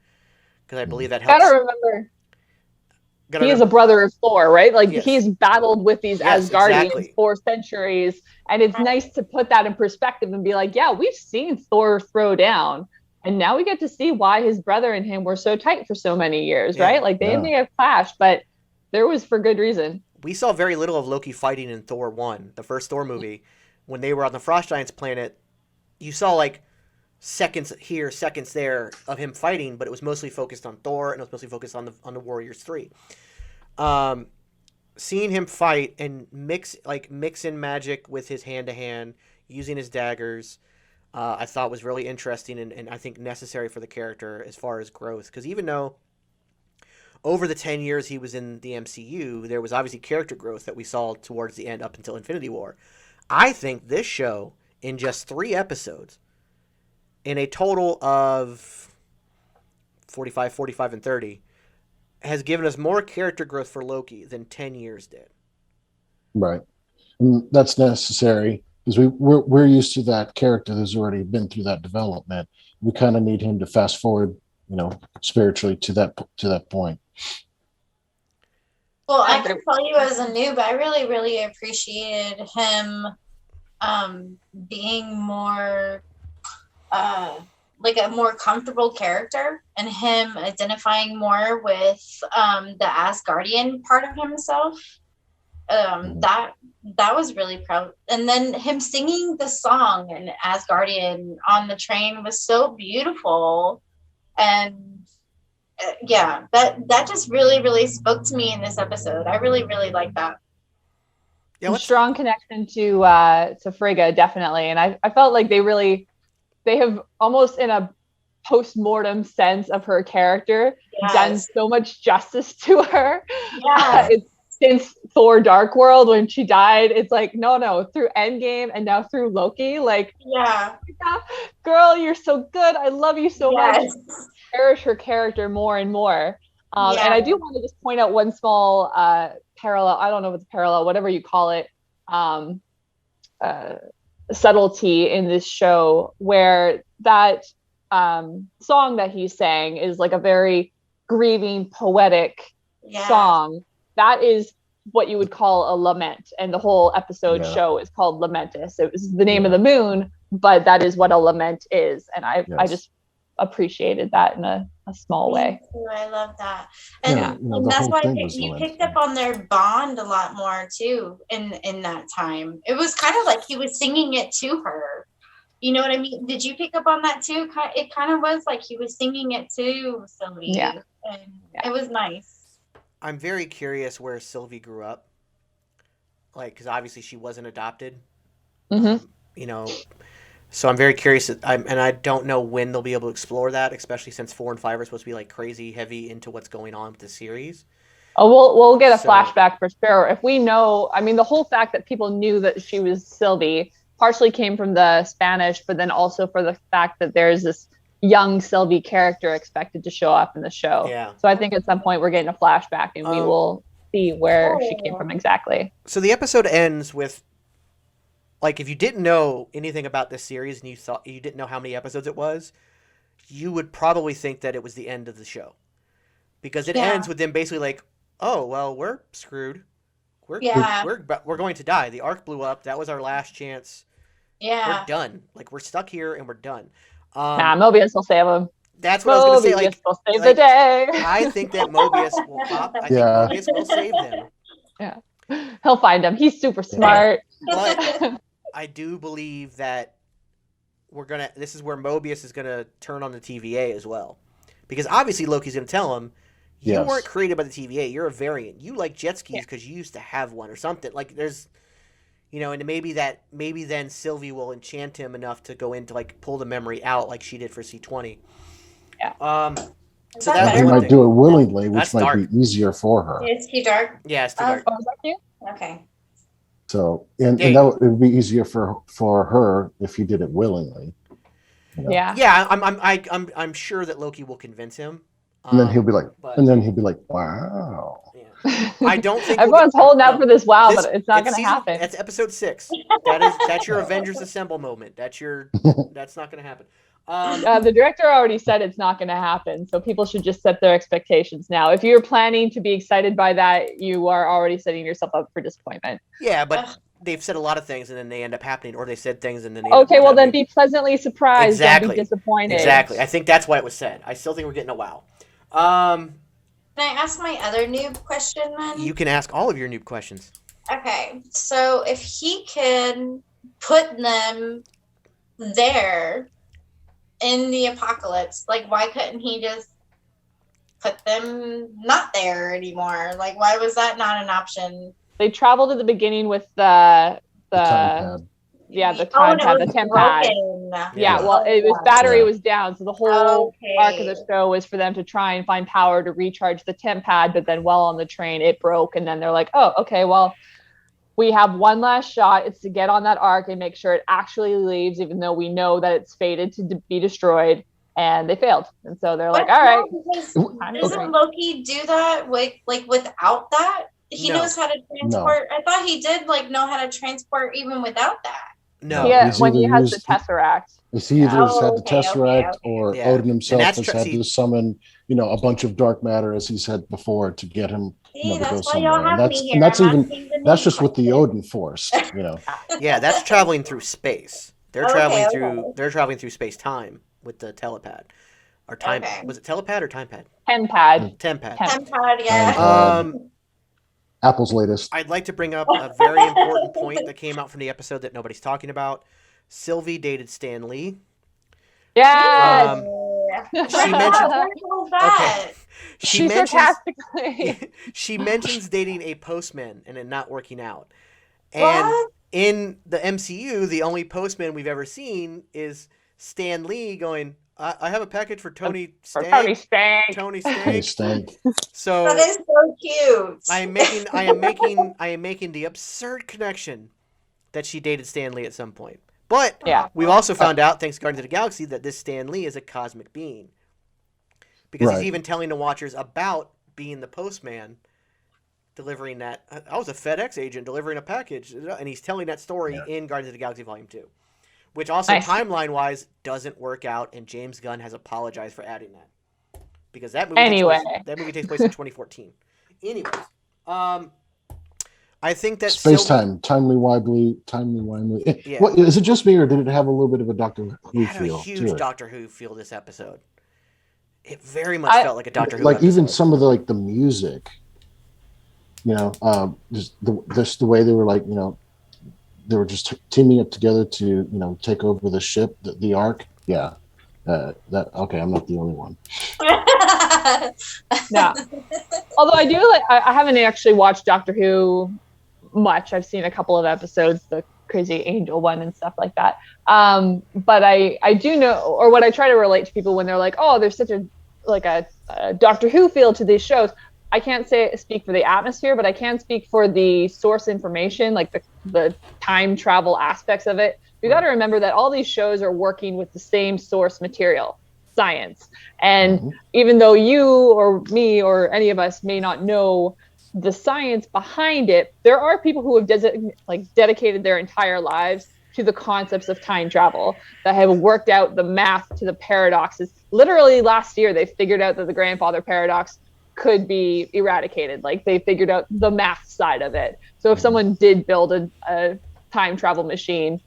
Because I believe that helps. Gotta remember, he is a brother of Thor, right? Like, he's battled with these Asgardians for centuries. And it's nice to put that in perspective and be like, yeah, we've seen Thor throw down. And now we get to see why his brother and him were so tight for so many years, right? Like, they may have clashed, but there was for good reason. We saw very little of Loki fighting in Thor 1, the first Thor movie. When they were on the Frost Giants planet, you saw, like, seconds here, seconds there of him fighting, but it was mostly focused on Thor and it was mostly focused on the Warriors 3. Seeing him fight and mix in magic with his hand to hand, using his daggers, I thought was really interesting and I think necessary for the character as far as growth. Because even though over the 10 years he was in the MCU, there was obviously character growth that we saw towards the end up until Infinity War. I think this show, in just 3 episodes, in a total of 45, and 30, has given us more character growth for Loki than 10 years did. Right. And that's necessary because we're used to that character who's already been through that development. We kind of need him to fast forward, spiritually to that point. Well, I can tell you as a noob, I really, really appreciated him being more like a more comfortable character, and him identifying more with the Asgardian part of himself. That was really proud. And then him singing the song in Asgardian on the train was so beautiful. And yeah, that just really, really spoke to me in this episode. I really, really like that. Yeah, strong connection to Frigga, definitely. And I felt like they have almost in a post-mortem sense of her character done so much justice to her. Yeah. Since Thor Dark World, when she died, it's like, no, through Endgame and now through Loki, like, yeah, girl, you're so good. I love you so much. Cherish her character more and more. And I do want to just point out one small parallel. I don't know if it's a parallel, whatever you call it, subtlety in this show, where that song that he sang is like a very grieving, poetic song. That is what you would call a lament, and the whole episode show is called Lamentus. It was the name of the moon, but that is what a lament is, and I just appreciated that in a small way. I love that, and that's why you picked up on their bond a lot more too in that time. It was kind of like he was singing it to her. You know what I mean? Did you pick up on that too? It kind of was like he was singing it to Sylvie, and it was nice. I'm very curious where Sylvie grew up, like, because obviously she wasn't adopted. So I'm very curious, and I don't know when they'll be able to explore that, especially since 4 and 5 are supposed to be like crazy heavy into what's going on with the series. Oh, we'll get a flashback for sure. If we know, I mean, the whole fact that people knew that she was Sylvie partially came from the Spanish, but then also for the fact that there's this young Sylvie character expected to show up in the show. Yeah. So I think at some point we're getting a flashback and we will see where she came from exactly. So the episode ends with, like, if you didn't know anything about this series and you didn't know how many episodes it was, you would probably think that it was the end of the show. Because it ends with them basically like, oh, well, we're screwed. We're going to die. The Ark blew up. That was our last chance. Yeah. We're done. Like, we're stuck here and we're done. Mobius will save him. That's what I was going to say. Like, will save the day. I think that Mobius will pop. I think Mobius will save them. Yeah, he'll find him. He's super smart. But I do believe that this is where Mobius is gonna turn on the TVA as well, because obviously Loki's gonna tell him, you weren't created by the TVA. You're a variant. You like jet skis because you used to have one or something. Like there's. And maybe then Sylvie will enchant him enough to go in to like pull the memory out like she did for C20. Yeah. So that they might do it willingly, which might be easier for her. It's too dark. Yeah, it's too dark. Oh, is that you? Okay. So and that it would be easier for her if he did it willingly. Yeah. Yeah, I'm sure that Loki will convince him. And then he'll be like, wow. Yeah. I don't think everyone's holding out for this. Wow, but it's not going to happen. That's episode 6. That's your Avengers Assemble moment. That's not going to happen. The director already said it's not going to happen, so people should just set their expectations now. If you're planning to be excited by that, you are already setting yourself up for disappointment. Yeah, but they've said a lot of things and then they end up happening, or they said things and then they then be pleasantly surprised. Don't be disappointed. Exactly. I think that's why it was said. I still think we're getting a wow. Can I ask my other noob question then? You can ask all of your noob questions. Okay, so if he can put them there in the apocalypse, like why couldn't he just put them not there anymore? Like why was that not an option? They traveled at the beginning with the the Oh, time and it pad, was the temp pad. broken. Yeah, Yeah. well, it was battery was down, so the whole Okay. arc of the show was for them to try and find power to recharge the temp pad, but then while on the train, it broke, and then they're like, oh, okay, well, we have one last shot. It's to get on that arc and make sure it actually leaves, even though we know that it's fated to be destroyed, and they failed. And so they're like, all right. Doesn't Loki do that like without that? He No. knows how to transport. I thought he did like know how to transport even without that. No. Yeah, when he has the Tesseract. He either has had the Tesseract or Yeah. Odin himself And that's has had to summon, a bunch of dark matter, as he said before, to get him to go somewhere. And that's just with the Odin force, Yeah, that's traveling through space. They're traveling through space time with the telepad. Or time was it telepad or time pad? Tempad. Tempad, yeah. Apple's latest. I'd like to bring up a very important point that came out from the episode that nobody's talking about. Sylvie dated Stan Lee. Yeah. She mentioned She sarcastically. She mentions dating a postman and it not working out. And in the MCU, the only postman we've ever seen is Stan Lee going, I have a package for Tony Stank. Tony Stank. So that is so cute. I am making the absurd connection that she dated Stan Lee at some point. But we've also found out, thanks to Guardians of the Galaxy, that this Stan Lee is a cosmic being. Because he's even telling the Watchers about being the postman, delivering that. I was a FedEx agent delivering a package. And he's telling that story in Guardians of the Galaxy Volume 2. Which also, timeline-wise, doesn't work out, and James Gunn has apologized for adding that. Because that movie takes place in 2014. Anyways, I think that Space-time, timely-wimely. Yeah. What, is it just me, or did it have a little bit of a Doctor Who feel? A huge Doctor Who feel this episode. It very much felt like a Doctor Who episode. Even some of the music, just the way they were they were just teaming up together to take over the ship, the Ark. Yeah, I'm not the only one. Yeah. Although I do I haven't actually watched Doctor Who much. I've seen a couple of episodes, the Crazy Angel one and stuff like that. But I do know, or what I try to relate to people when they're like, oh, there's such a Doctor Who feel to these shows. I can't speak for the atmosphere, but I can speak for the source information, like the time travel aspects of it. You got to remember that all these shows are working with the same source material, science. And even though you or me or any of us may not know the science behind it, there are people who have dedicated their entire lives to the concepts of time travel that have worked out the math to the paradoxes. Literally last year, they figured out that the grandfather paradox could be eradicated. They figured out the math side of it. So if someone did build a time travel machine,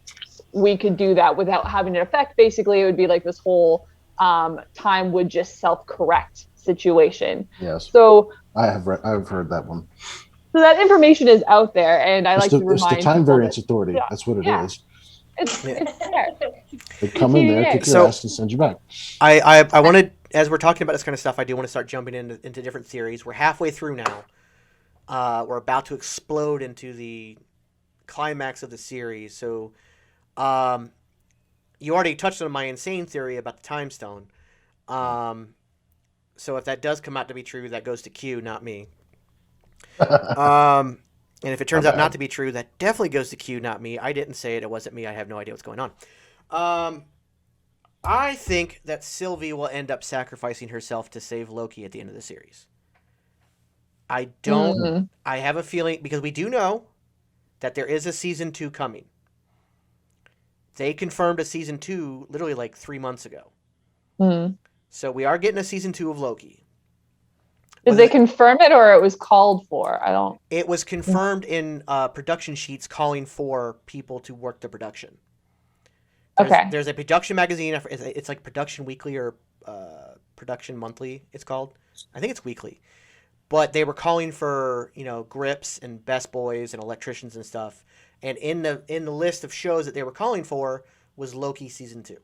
we could do that without having an effect. Basically, it would be like this whole time would just self-correct situation. Yes. So I've heard that one. So that information is out there, and I like to remind. It's the Time Variance Authority. Yeah. That's what it is. It's there. They come in there, kick your ass, and send you back. I wanted, as we're talking about this kind of stuff, I do want to start jumping into different theories. We're halfway through now. We're about to explode into the climax of the series. So, you already touched on my insane theory about the Time Stone. So if that does come out to be true, that goes to Q, not me. And if it turns out not to be true, that definitely goes to Q, not me. I didn't say it. It wasn't me. I have no idea what's going on. I think that Sylvie will end up sacrificing herself to save Loki at the end of the series. I don't. Mm-hmm. I have a feeling, because we do know that there is a season 2 coming. They confirmed a season 2 literally 3 months ago. Mm-hmm. So we are getting a season 2 of Loki. Did they confirm it, or it was called for? I don't. It was confirmed in production sheets calling for people to work the production. There's a production magazine. It's like Production Weekly or Production Monthly. It's called. I think it's weekly. But they were calling for grips and best boys and electricians and stuff. And in the list of shows that they were calling for was Loki season 2.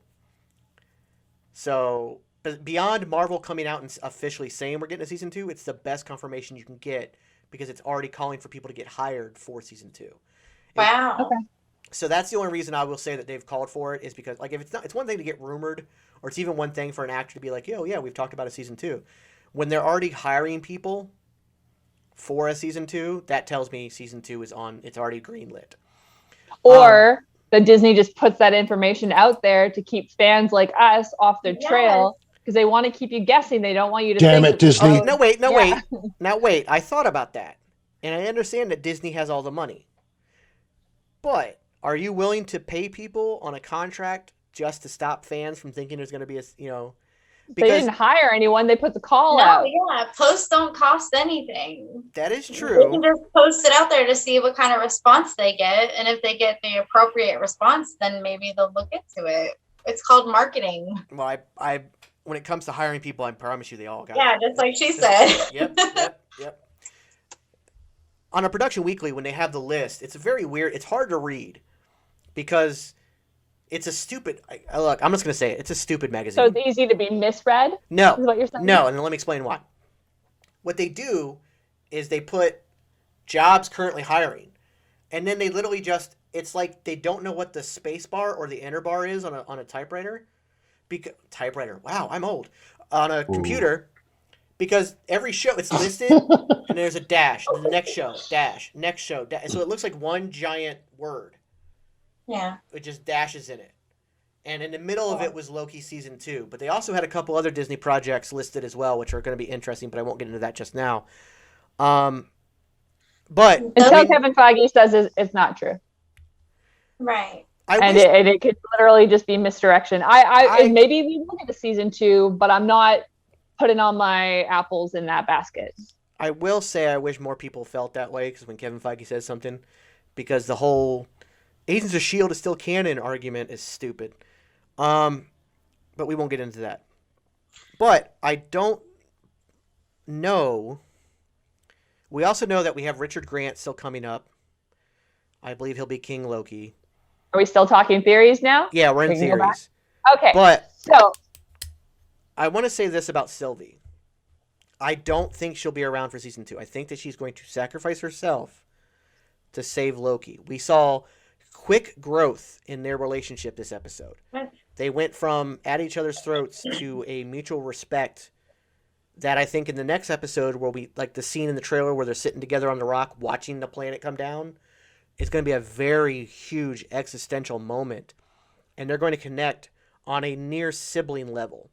So. But beyond Marvel coming out and officially saying we're getting a season 2, it's the best confirmation you can get because it's already calling for people to get hired for season 2. Wow. Okay. So that's the only reason I will say that they've called for it is because, like, if it's not, it's one thing to get rumored, or it's even one thing for an actor to be like, "Yo, yeah, we've talked about a season 2." When they're already hiring people for a season 2, that tells me season 2 is on. It's already greenlit. Or that Disney just puts that information out there to keep fans like us off their trail because they want to keep you guessing. They don't want you to Damn think. it, Disney. No, wait. Now, wait. I thought about that. And I understand that Disney has all the money. But are you willing to pay people on a contract just to stop fans from thinking there's going to be a, They didn't hire anyone. They put the call out. Yeah, posts don't cost anything. That is They true. can just post it out there to see what kind of response they get. And if they get the appropriate response, then maybe they'll look into it. It's called marketing. Well, I when it comes to hiring people, I promise you they all got Yeah, just like she said. Yep. On a Production Weekly, when they have the list, it's very weird. It's hard to read because it's a stupid. Look, I'm just gonna say it. It's a stupid magazine. So it's easy to be misread. No, is what you're saying? No, and let me explain why. What they do is they put jobs currently hiring, and then they literally just. It's like they don't know what the space bar or the enter bar is on a typewriter. Typewriter. Wow, I'm old. On a computer. Because every show, it's listed, and there's a dash. And the next show, dash. Next show, dash. So it looks like one giant word. Yeah. It just dashes in it. And in the middle of it was Loki Season 2. But they also had a couple other Disney projects listed as well, which are going to be interesting, but I won't get into that just now. But Until Kevin Feige says it's not true. Right. It could literally just be misdirection. I maybe we will get to Season 2, but I'm not putting all my apples in that basket. I will say I wish more people felt that way because when Kevin Feige says something, because the whole Agents of S.H.I.E.L.D. is still canon argument is stupid. But we won't get into that. But I don't know. We also know that we have Richard Grant still coming up. I believe he'll be King Loki. Are we still talking theories now? Yeah, we're in theories. Okay. But so I want to say this about Sylvie. I don't think she'll be around for season 2. I think that she's going to sacrifice herself to save Loki. We saw quick growth in their relationship this episode. They went from at each other's throats to a mutual respect that I think in the next episode where we, like the scene in the trailer where they're sitting together on the rock watching the planet come down, it's going to be a very huge existential moment. And they're going to connect on a near sibling level.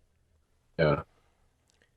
Yeah.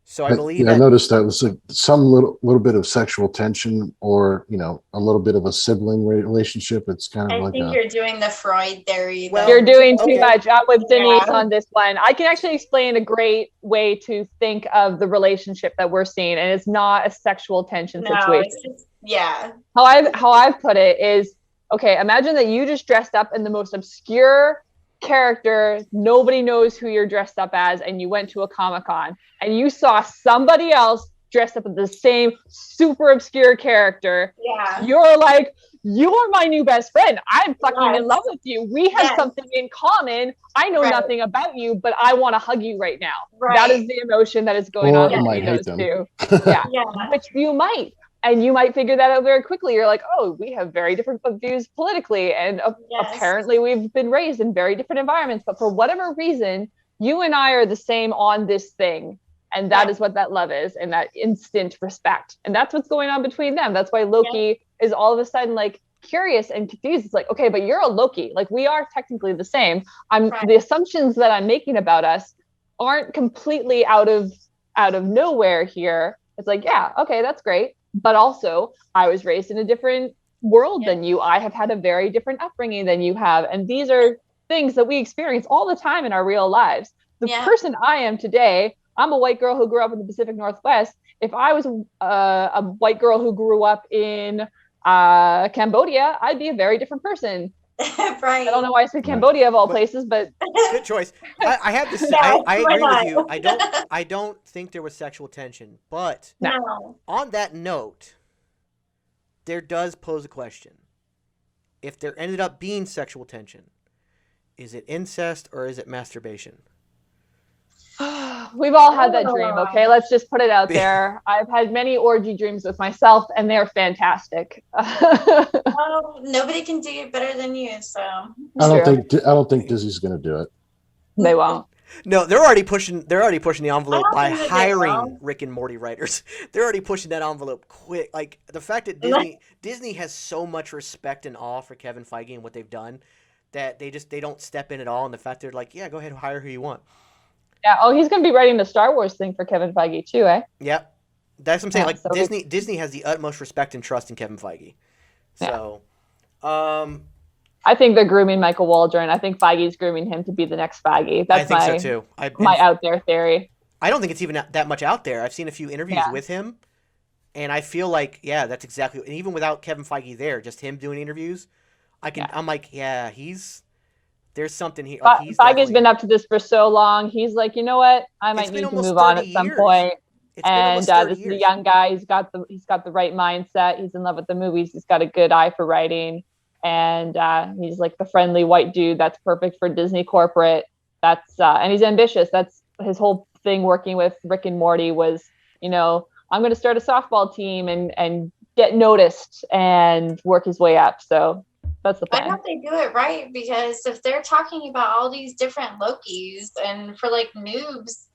So I believe I noticed that was like some little bit of sexual tension, or a little bit of a sibling relationship. It's kind of I think you're doing the Freud theory. Well, you're doing too much. I'm with Denise Yeah. on this one. I can actually explain a great way to think of the relationship that we're seeing, and it's not a sexual tension situation. It's just, yeah. How I've put it is, okay, imagine that you just dressed up in the most obscure character, nobody knows who you're dressed up as, and you went to a Comic-Con and you saw somebody else dressed up as the same super obscure character. Yeah. You're like, you are my new best friend. I'm fucking in love with you. We have Yes. something in common. I know Right. nothing about you, but I want to hug you right now. Right. That is the emotion that is going Or on I between might hate those them. two. Yeah. Yeah. Which you might. And you might figure that out very quickly. You're like, oh, we have very different views politically. And Yes. apparently we've been raised in very different environments. But for whatever reason, you and I are the same on this thing. And that is what that love is, and that instant respect. And that's what's going on between them. That's why Loki is all of a sudden like curious and confused. It's like, okay, but you're a Loki. Like, we are technically the same. The assumptions that I'm making about us aren't completely out of nowhere here. It's like, yeah, okay, that's great. But also, I was raised in a different world than you. I have had a very different upbringing than you have. And these are things that we experience all the time in our real lives. The person I am today, I'm a white girl who grew up in the Pacific Northwest. If I was a white girl who grew up in Cambodia, I'd be a very different person. Right. I don't know why I said Cambodia of all places, but good choice. I have to say, I agree with you. I don't think there was sexual tension, but No. on that note, there does pose a question. If there ended up being sexual tension, is it incest or is it masturbation? we've all had that dream, okay? Let's just put it out there. I've had many orgy dreams with myself, and they're fantastic. Well, nobody can do it better than you, so. I don't think Disney's going to do it. They won't. No, they're already pushing the envelope by think they hiring will. Rick and Morty writers. They're already pushing that envelope quick. Like the fact that Disney has so much respect and awe for Kevin Feige and what they've done that they don't step in at all. And the fact they're like, yeah, go ahead and hire who you want. Yeah. Oh, he's going to be writing the Star Wars thing for Kevin Feige too, eh? Yep. That's what I'm saying. Yeah, Like so Disney has the utmost respect and trust in Kevin Feige. So, I think they're grooming Michael Waldron. I think Feige's grooming him to be the next Feige. That's I think so too. My out there theory. I don't think it's even that much out there. I've seen a few interviews with him, and I feel like, yeah, that's exactly. And even without Kevin Feige there, just him doing interviews, I'm like, yeah, there's something here. Like, Feige's been up to this for so long. He's like, you know what? I might need to move on at some point. And this is a young guy. He's got the right mindset. He's in love with the movies. He's got a good eye for writing. And he's like the friendly white dude that's perfect for Disney corporate. That's and he's ambitious. That's his whole thing working with Rick and Morty was, I'm going to start a softball team and get noticed and work his way up. So that's the plan. I hope they do it right, because if they're talking about all these different Lokis, and for like noobs,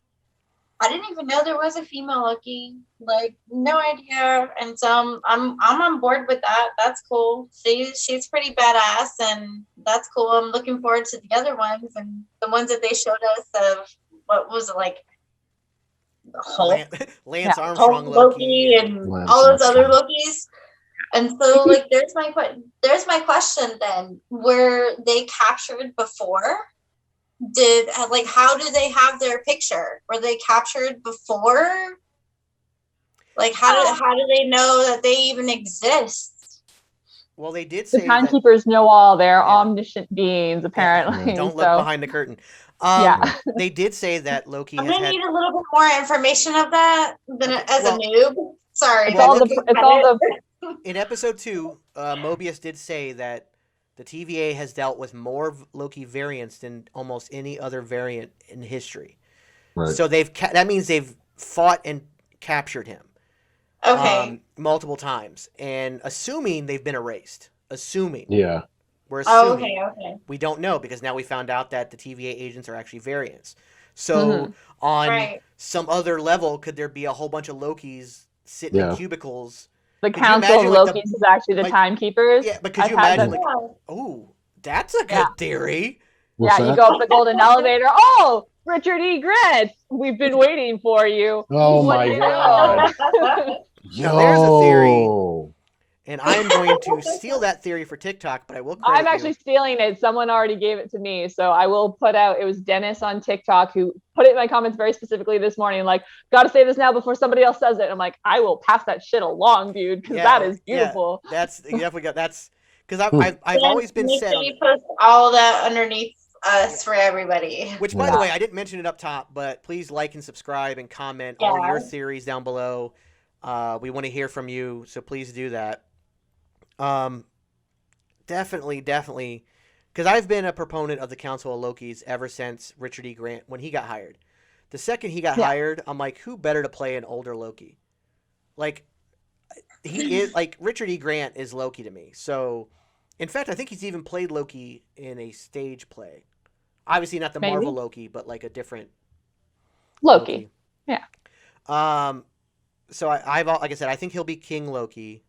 I didn't even know there was a female Loki. Like, no idea. And so I'm on board with that. That's cool. She's pretty badass, and that's cool. I'm looking forward to the other ones, and the ones that they showed us of what was it, like Hulk, Lance Armstrong Loki, and all those other Lokis. And so, like, there's my question then: were they captured before? How do they have their picture? Were they captured before? Like, how do they know that they even exist? Well, they did say the timekeepers know all. They're omniscient beings, apparently. Don't look behind the curtain. They did say that Loki. I'm gonna need a little bit more information of that than a noob. Sorry, in episode 2, Mobius did say that the TVA has dealt with more Loki variants than almost any other variant in history. Right. So that means they've fought and captured him. Okay. Multiple times, and assuming they've been erased. Assuming. Yeah. We're assuming. Okay. We don't know, because now we found out that the TVA agents are actually variants. So on some other level, could there be a whole bunch of Lokis sitting in cubicles? The Council of Lokis is actually the timekeepers. Yeah, but could you imagine, that's a good theory. What's that? You go up the golden elevator. Oh, Richard E. Grant, we've been waiting for you. Oh my God. Yo. There's a theory. And I am going to steal that theory for TikTok, but I will credit I'm actually stealing it. Someone already gave it to me. So I will put out, it was Dennis on TikTok who put it in my comments very specifically this morning, like, got to say this now before somebody else says it. I'm like, I will pass that shit along, dude, because that is beautiful. Yeah, you definitely got, that's, because I've always been Make set sure you post all that underneath us for everybody. Which, by the way, I didn't mention it up top, but please like and subscribe and comment all your theories down below. We want to hear from you, so please do that. Definitely, because I've been a proponent of the Council of Lokis ever since Richard E. Grant, when he got hired. The second he got hired, I'm like, who better to play an older Loki? Like, he is, like, Richard E. Grant is Loki to me. So, in fact, I think he's even played Loki in a stage play. Obviously not the Marvel Loki, but like a different Loki. Yeah. So like I said, I think he'll be King Loki.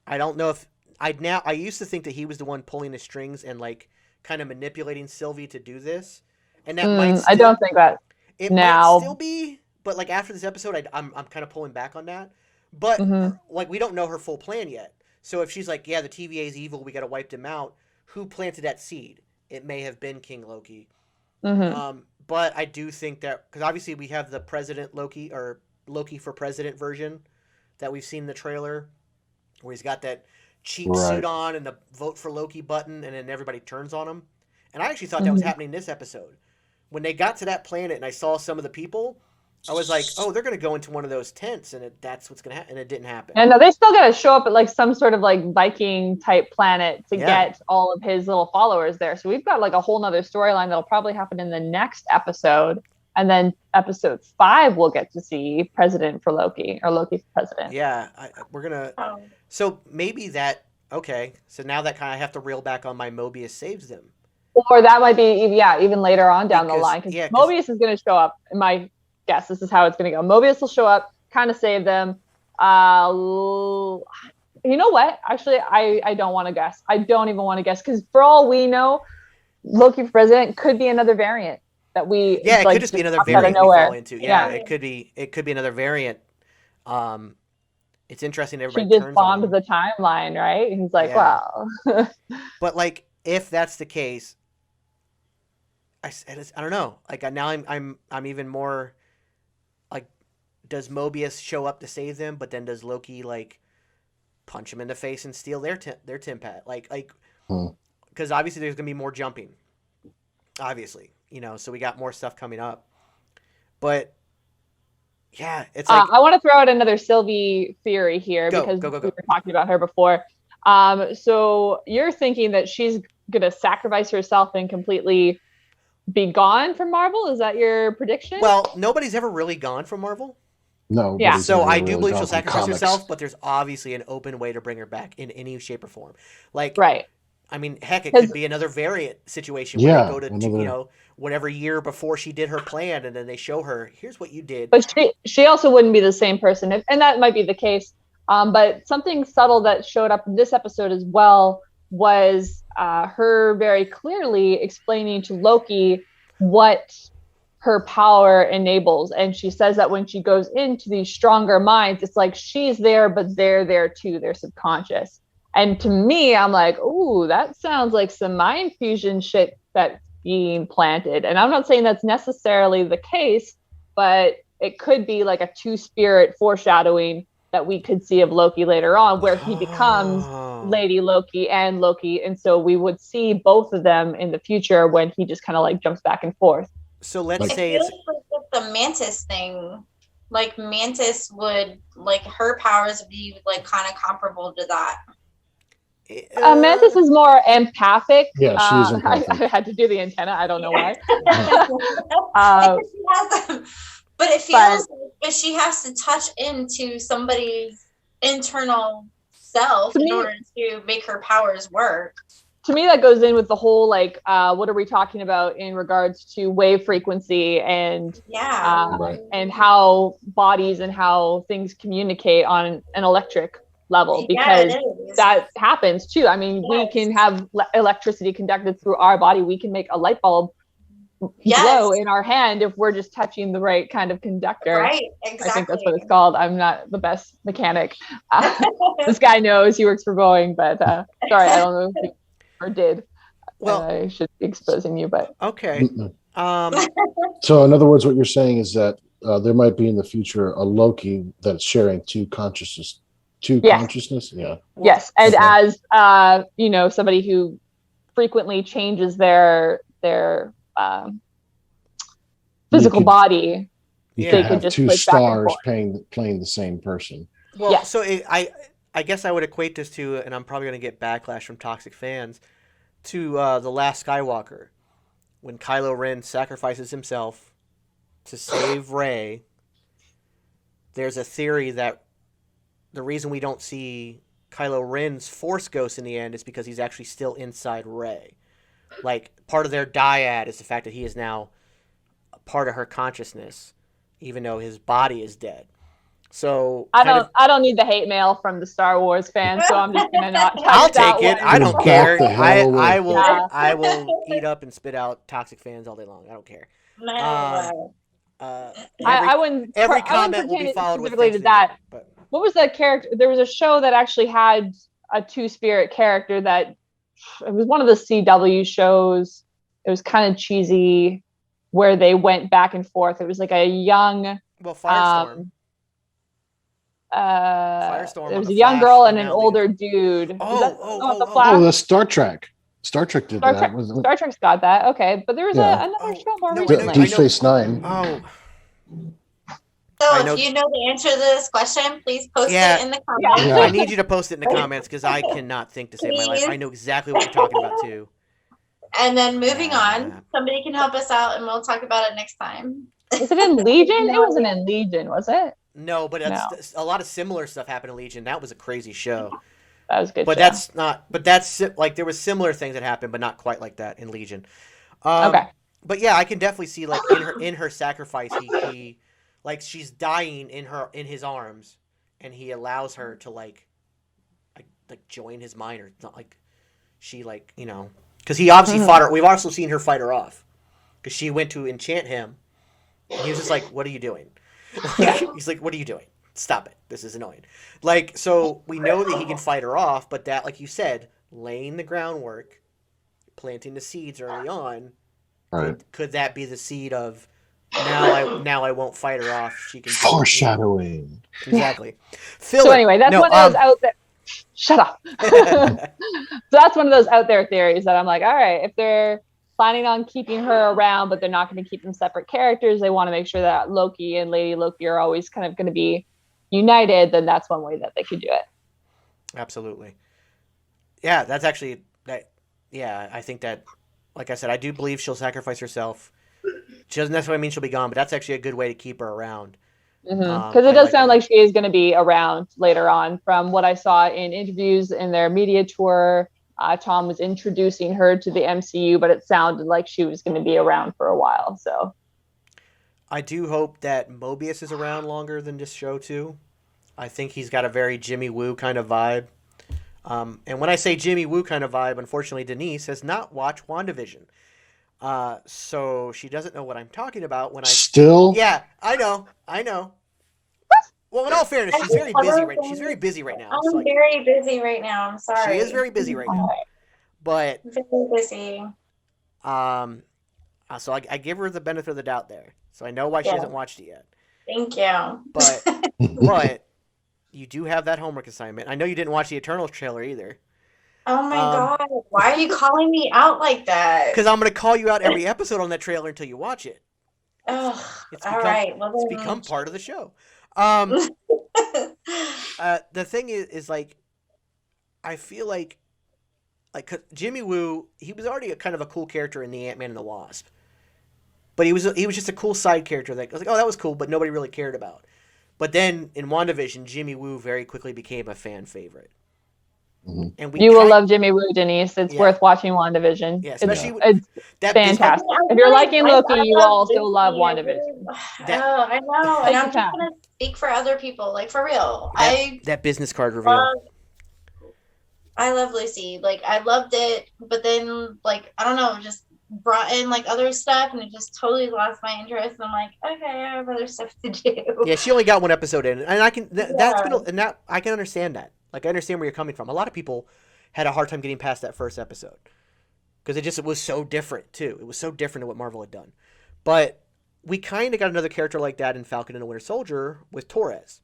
I don't know if I used to think that he was the one pulling the strings and like kind of manipulating Sylvie to do this, and that might. I don't think that. It might still be, but like after this episode, I'm kind of pulling back on that. But like we don't know her full plan yet. So if she's like, yeah, the TVA is evil, we got to wipe them out. Who planted that seed? It may have been King Loki. But I do think that because obviously we have the President Loki or Loki for President version that we've seen in the trailer, where he's got that cheap suit on and the vote for Loki button, and then everybody turns on him. And I actually thought that was happening this episode. When they got to that planet and I saw some of the people, I was like, oh, they're going to go into one of those tents, and that's what's going to happen. And it didn't happen. And no, they still got to show up at like some sort of like Viking type planet to get all of his little followers there. So we've got like a whole nother storyline that'll probably happen in the next episode And then episode 5, we'll get to see president for Loki, or Loki for president. Yeah, we're gonna. So maybe that. Okay, so now that kind of have to reel back on my Mobius saves them. Or that might be, even later on down the line. Because yeah, Mobius is going to show up. In my guess, this is how it's going to go. Mobius will show up, kind of save them. You know what? Actually, I don't want to guess. I don't even want to guess, because for all we know, Loki for president could be another variant that we. Yeah, it could just be another variant we fall into. Yeah, it could be another variant. It's interesting. Everybody she just bombed the timeline, right? And he's like, wow. But like, if that's the case, I don't know. Like now, I'm even more. Like, does Mobius show up to save them? But then does Loki like punch him in the face and steal their Timpat? Like, because obviously there's gonna be more jumping. Obviously, so we got more stuff coming up. But yeah, it's like I want to throw out another Sylvie theory here because we were talking about her before. So you're thinking that she's gonna sacrifice herself and completely be gone from Marvel? Is that your prediction? Well, nobody's ever really gone from Marvel. No. Yeah. So I do believe she'll sacrifice herself, but there's obviously an open way to bring her back in any shape or form. Like, right. I mean, heck, it could be another variant situation where they go to whatever year before she did her plan, and then they show her, here's what you did. But she also wouldn't be the same person, and that might be the case. But something subtle that showed up in this episode as well was her very clearly explaining to Loki what her power enables. And she says that when she goes into these stronger minds, it's like she's there, but they're there too. They're subconscious. And to me, I'm like, ooh, that sounds like some mind fusion shit that's being planted. And I'm not saying that's necessarily the case, but it could be like a two-spirit foreshadowing that we could see of Loki later on, where he becomes Lady Loki and Loki. And so we would see both of them in the future when he just kind of like jumps back and forth. So let's say it's the Mantis thing. Like Mantis would, like, her powers would be like kind of comparable to that. Mantis is more empathic. Yeah, she's empathic. I had to do the antenna. I don't know why. But it feels like she has to touch into somebody's internal self in order to make her powers work. To me, that goes in with the whole, like, what are we talking about in regards to wave frequency and and how bodies and how things communicate on an electric level, because that happens too. I mean, we can have electricity conducted through our body. We can make a light bulb glow in our hand if we're just touching the right kind of conductor. Right, exactly. I think that's what it's called. I'm not the best mechanic. This guy knows, he works for Boeing, but sorry, I don't know if he ever did. Well, I should be exposing you, but okay. So in other words, what you're saying is that there might be in the future a Loki that's sharing two consciousness. Consciousness, yes, and as somebody who frequently changes their physical body, they could just two stars playing the same person. Well, so I guess I would equate this to, and I'm probably going to get backlash from toxic fans, to The Last Skywalker, when Kylo Ren sacrifices himself to save Rey. There's a theory that the reason we don't see Kylo Ren's Force Ghost in the end is because he's actually still inside Rey. Like, part of their dyad is the fact that he is now a part of her consciousness, even though his body is dead. So I don't need the hate mail from the Star Wars fans, so I'm just gonna not. I'll take it. I don't care. I will eat up and spit out toxic fans all day long. I don't care. I wouldn't. Every comment will be followed with specifically to that. What was that character? There was a show that actually had a two-spirit character that it was one of the CW shows. It was kind of cheesy, where they went back and forth. It was like a young. Well, Firestorm. Firestorm. There was a young girl and an older dude. The Star Trek. Star Trek did that. Star Trek's got that. Okay, but there was another show more recently. Deep Space Nine. Oh. So if you know the answer to this question, please post it in the comments. Yeah. I need you to post it in the comments because I cannot think to save my life. I know exactly what you're talking about too. And then moving on, somebody can help us out and we'll talk about it next time. Was it in Legion? It wasn't in Legion, was it? No, but that's a lot of similar stuff happened in Legion. That was a crazy show. That was a good. But show. that's not. But that's like there was similar things that happened, but not quite like that in Legion. Okay. But yeah, I can definitely see like in her sacrifice, he like she's dying in his arms, and he allows her to like join his mind, or it's not like she like because he obviously fought her. We've also seen her fight her off because she went to enchant him, and he was just like, "What are you doing?" He's like, "What are you doing? Stop it! This is annoying." Like, so we know that he can fight her off, but that, like you said, laying the groundwork, planting the seeds early on. Right. Could that be the seed of now I won't fight her off? She can foreshadowing. Exactly. So anyway, that's one of those out there. Shut up. So that's one of those out there theories that I'm like, all right, if they're planning on keeping her around, but they're not going to keep them separate characters, they want to make sure that Loki and Lady Loki are always kind of going to be united, then that's one way that they could do it. Absolutely. Yeah, that's actually that. Yeah, I think that. Like I said, I do believe she'll sacrifice herself. She doesn't necessarily mean she'll be gone, but that's actually a good way to keep her around. Because it does sound like she is going to be around later on. From what I saw in interviews in their media tour, Tom was introducing her to the MCU, but it sounded like she was going to be around for a while. So I do hope that Mobius is around longer than this show too. I think he's got a very Jimmy Woo kind of vibe. And when I say Jimmy Woo kind of vibe, unfortunately, Denise has not watched WandaVision. So she doesn't know what I'm talking about when I... Still? Yeah, I know. Well, in all fairness, she's very busy right now. She's very busy right now. I'm very busy right now. I'm sorry. She is very busy right now. But... Very busy. So I give her the benefit of the doubt there. So I know why she hasn't watched it yet. Thank you. But you do have that homework assignment. I know you didn't watch the Eternals trailer either. Oh my God. Why are you calling me out like that? Because I'm going to call you out every episode on that trailer until you watch it. All right. Well, it's become part of the show. The thing is like, I feel like Jimmy Woo, he was already a kind of a cool character in the Ant-Man and the Wasp. But he was just a cool side character that I was like, oh, that was cool, but nobody really cared about. But then in WandaVision, Jimmy Woo very quickly became a fan favorite. Mm-hmm. And you will love Jimmy Woo, Denise. It's worth watching WandaVision. Yeah, especially it's fantastic. If you're liking Loki, you will also love WandaVision. I know. And I'm just going to speak for other people. Like, for real. That business card reveal. I love Lucy. Like, I loved it. But then, like, I don't know, just brought in like other stuff and it just totally lost my interest. And I'm like, okay, I have other stuff to do. Yeah, she only got one episode in, and I can I can understand that. Like, I understand where you're coming from. A lot of people had a hard time getting past that first episode because it was so different too. It was so different than what Marvel had done. But we kind of got another character like that in Falcon and the Winter Soldier with Torres.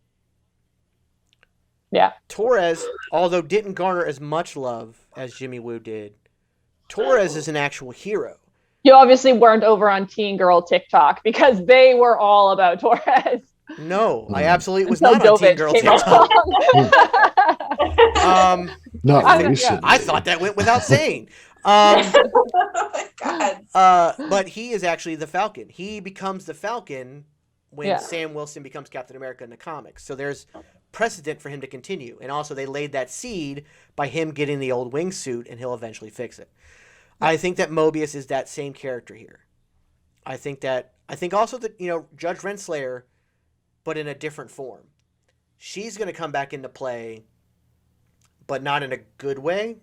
Yeah, Torres, although didn't garner as much love as Jimmy Woo did, Torres is an actual hero. You obviously weren't over on Teen Girl TikTok because they were all about Torres. No, I absolutely was not on Teen Girl TikTok. Not recently. I thought that went without saying. God. But he is actually the Falcon. He becomes the Falcon when Sam Wilson becomes Captain America in the comics. So there's precedent for him to continue. And also they laid that seed by him getting the old wingsuit, and he'll eventually fix it. I think that Mobius is that same character here. I think also that, Judge Renslayer, but in a different form. She's going to come back into play, but not in a good way.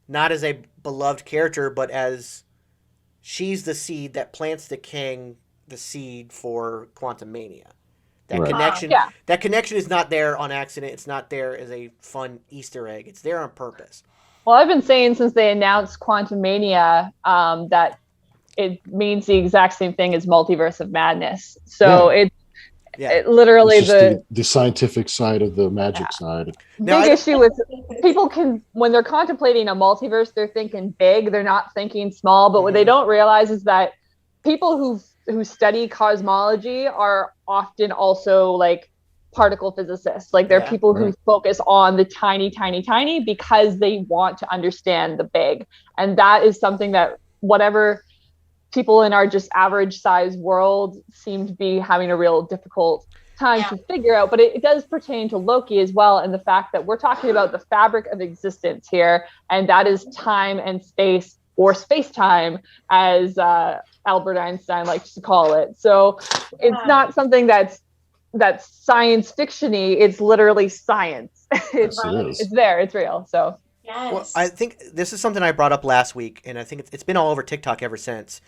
Not as a beloved character, but as she's the seed that plants the king, the seed for Quantum Mania. That connection, that connection is not there on accident. It's not there as a fun Easter egg. It's there on purpose. Well, I've been saying since they announced Quantum Mania that it means the exact same thing as Multiverse of Madness. So it literally it's the scientific side of the magic side. Big issue with people when they're contemplating a multiverse, they're thinking big. They're not thinking small. But what they don't realize is that people who study cosmology are often also like particle physicists. Like they're people who focus on the tiny, tiny, tiny because they want to understand the big. And that is something that whatever people in our just average size world seem to be having a real difficult time to figure out, but it does pertain to Loki as well, and the fact that we're talking about the fabric of existence here, and that is time and space, or space-time, as Albert Einstein likes to call it. So it's not something that's science fiction-y, it's literally science. It's there, it's real. So Yes. Well, I think this is something I brought up last week, and I think it's been all over TikTok ever since.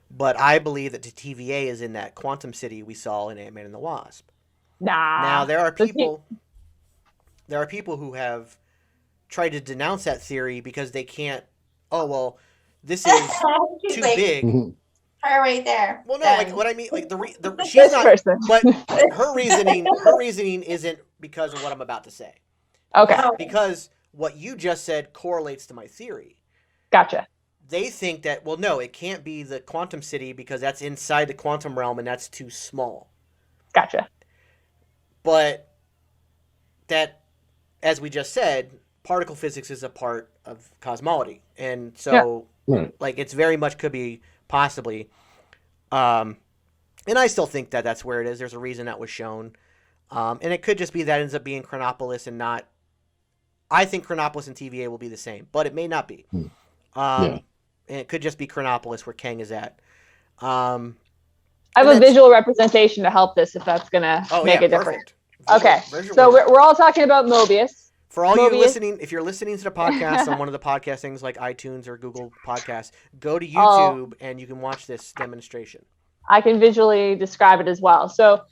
But I believe that the TVA is in that quantum city we saw in Ant-Man and the Wasp. Now there are people who have tried to denounce that theory because they can't. Oh well, this is too big. Her right there. Well, no, like what I mean, like she's not. person. But her reasoning isn't because of what I'm about to say. Okay. Because what you just said correlates to my theory. Gotcha. They think that, well, no, it can't be the quantum city because that's inside the quantum realm and that's too small. Gotcha. But that, as we just said, particle physics is a part of cosmology. And so, like, it's very much could be possibly. And I still think that that's where it is. There's a reason that was shown. And it could just be that ends up being Chronopolis and not. I think Chronopolis and TVA will be the same, but it may not be. And it could just be Chronopolis where Kang is at. I have a visual representation to help this if that's going to make a difference. Okay, so we're all talking about Mobius. For all you listening, if you're listening to the podcast on one of the podcast things like iTunes or Google Podcasts, go to YouTube and you can watch this demonstration. I can visually describe it as well. So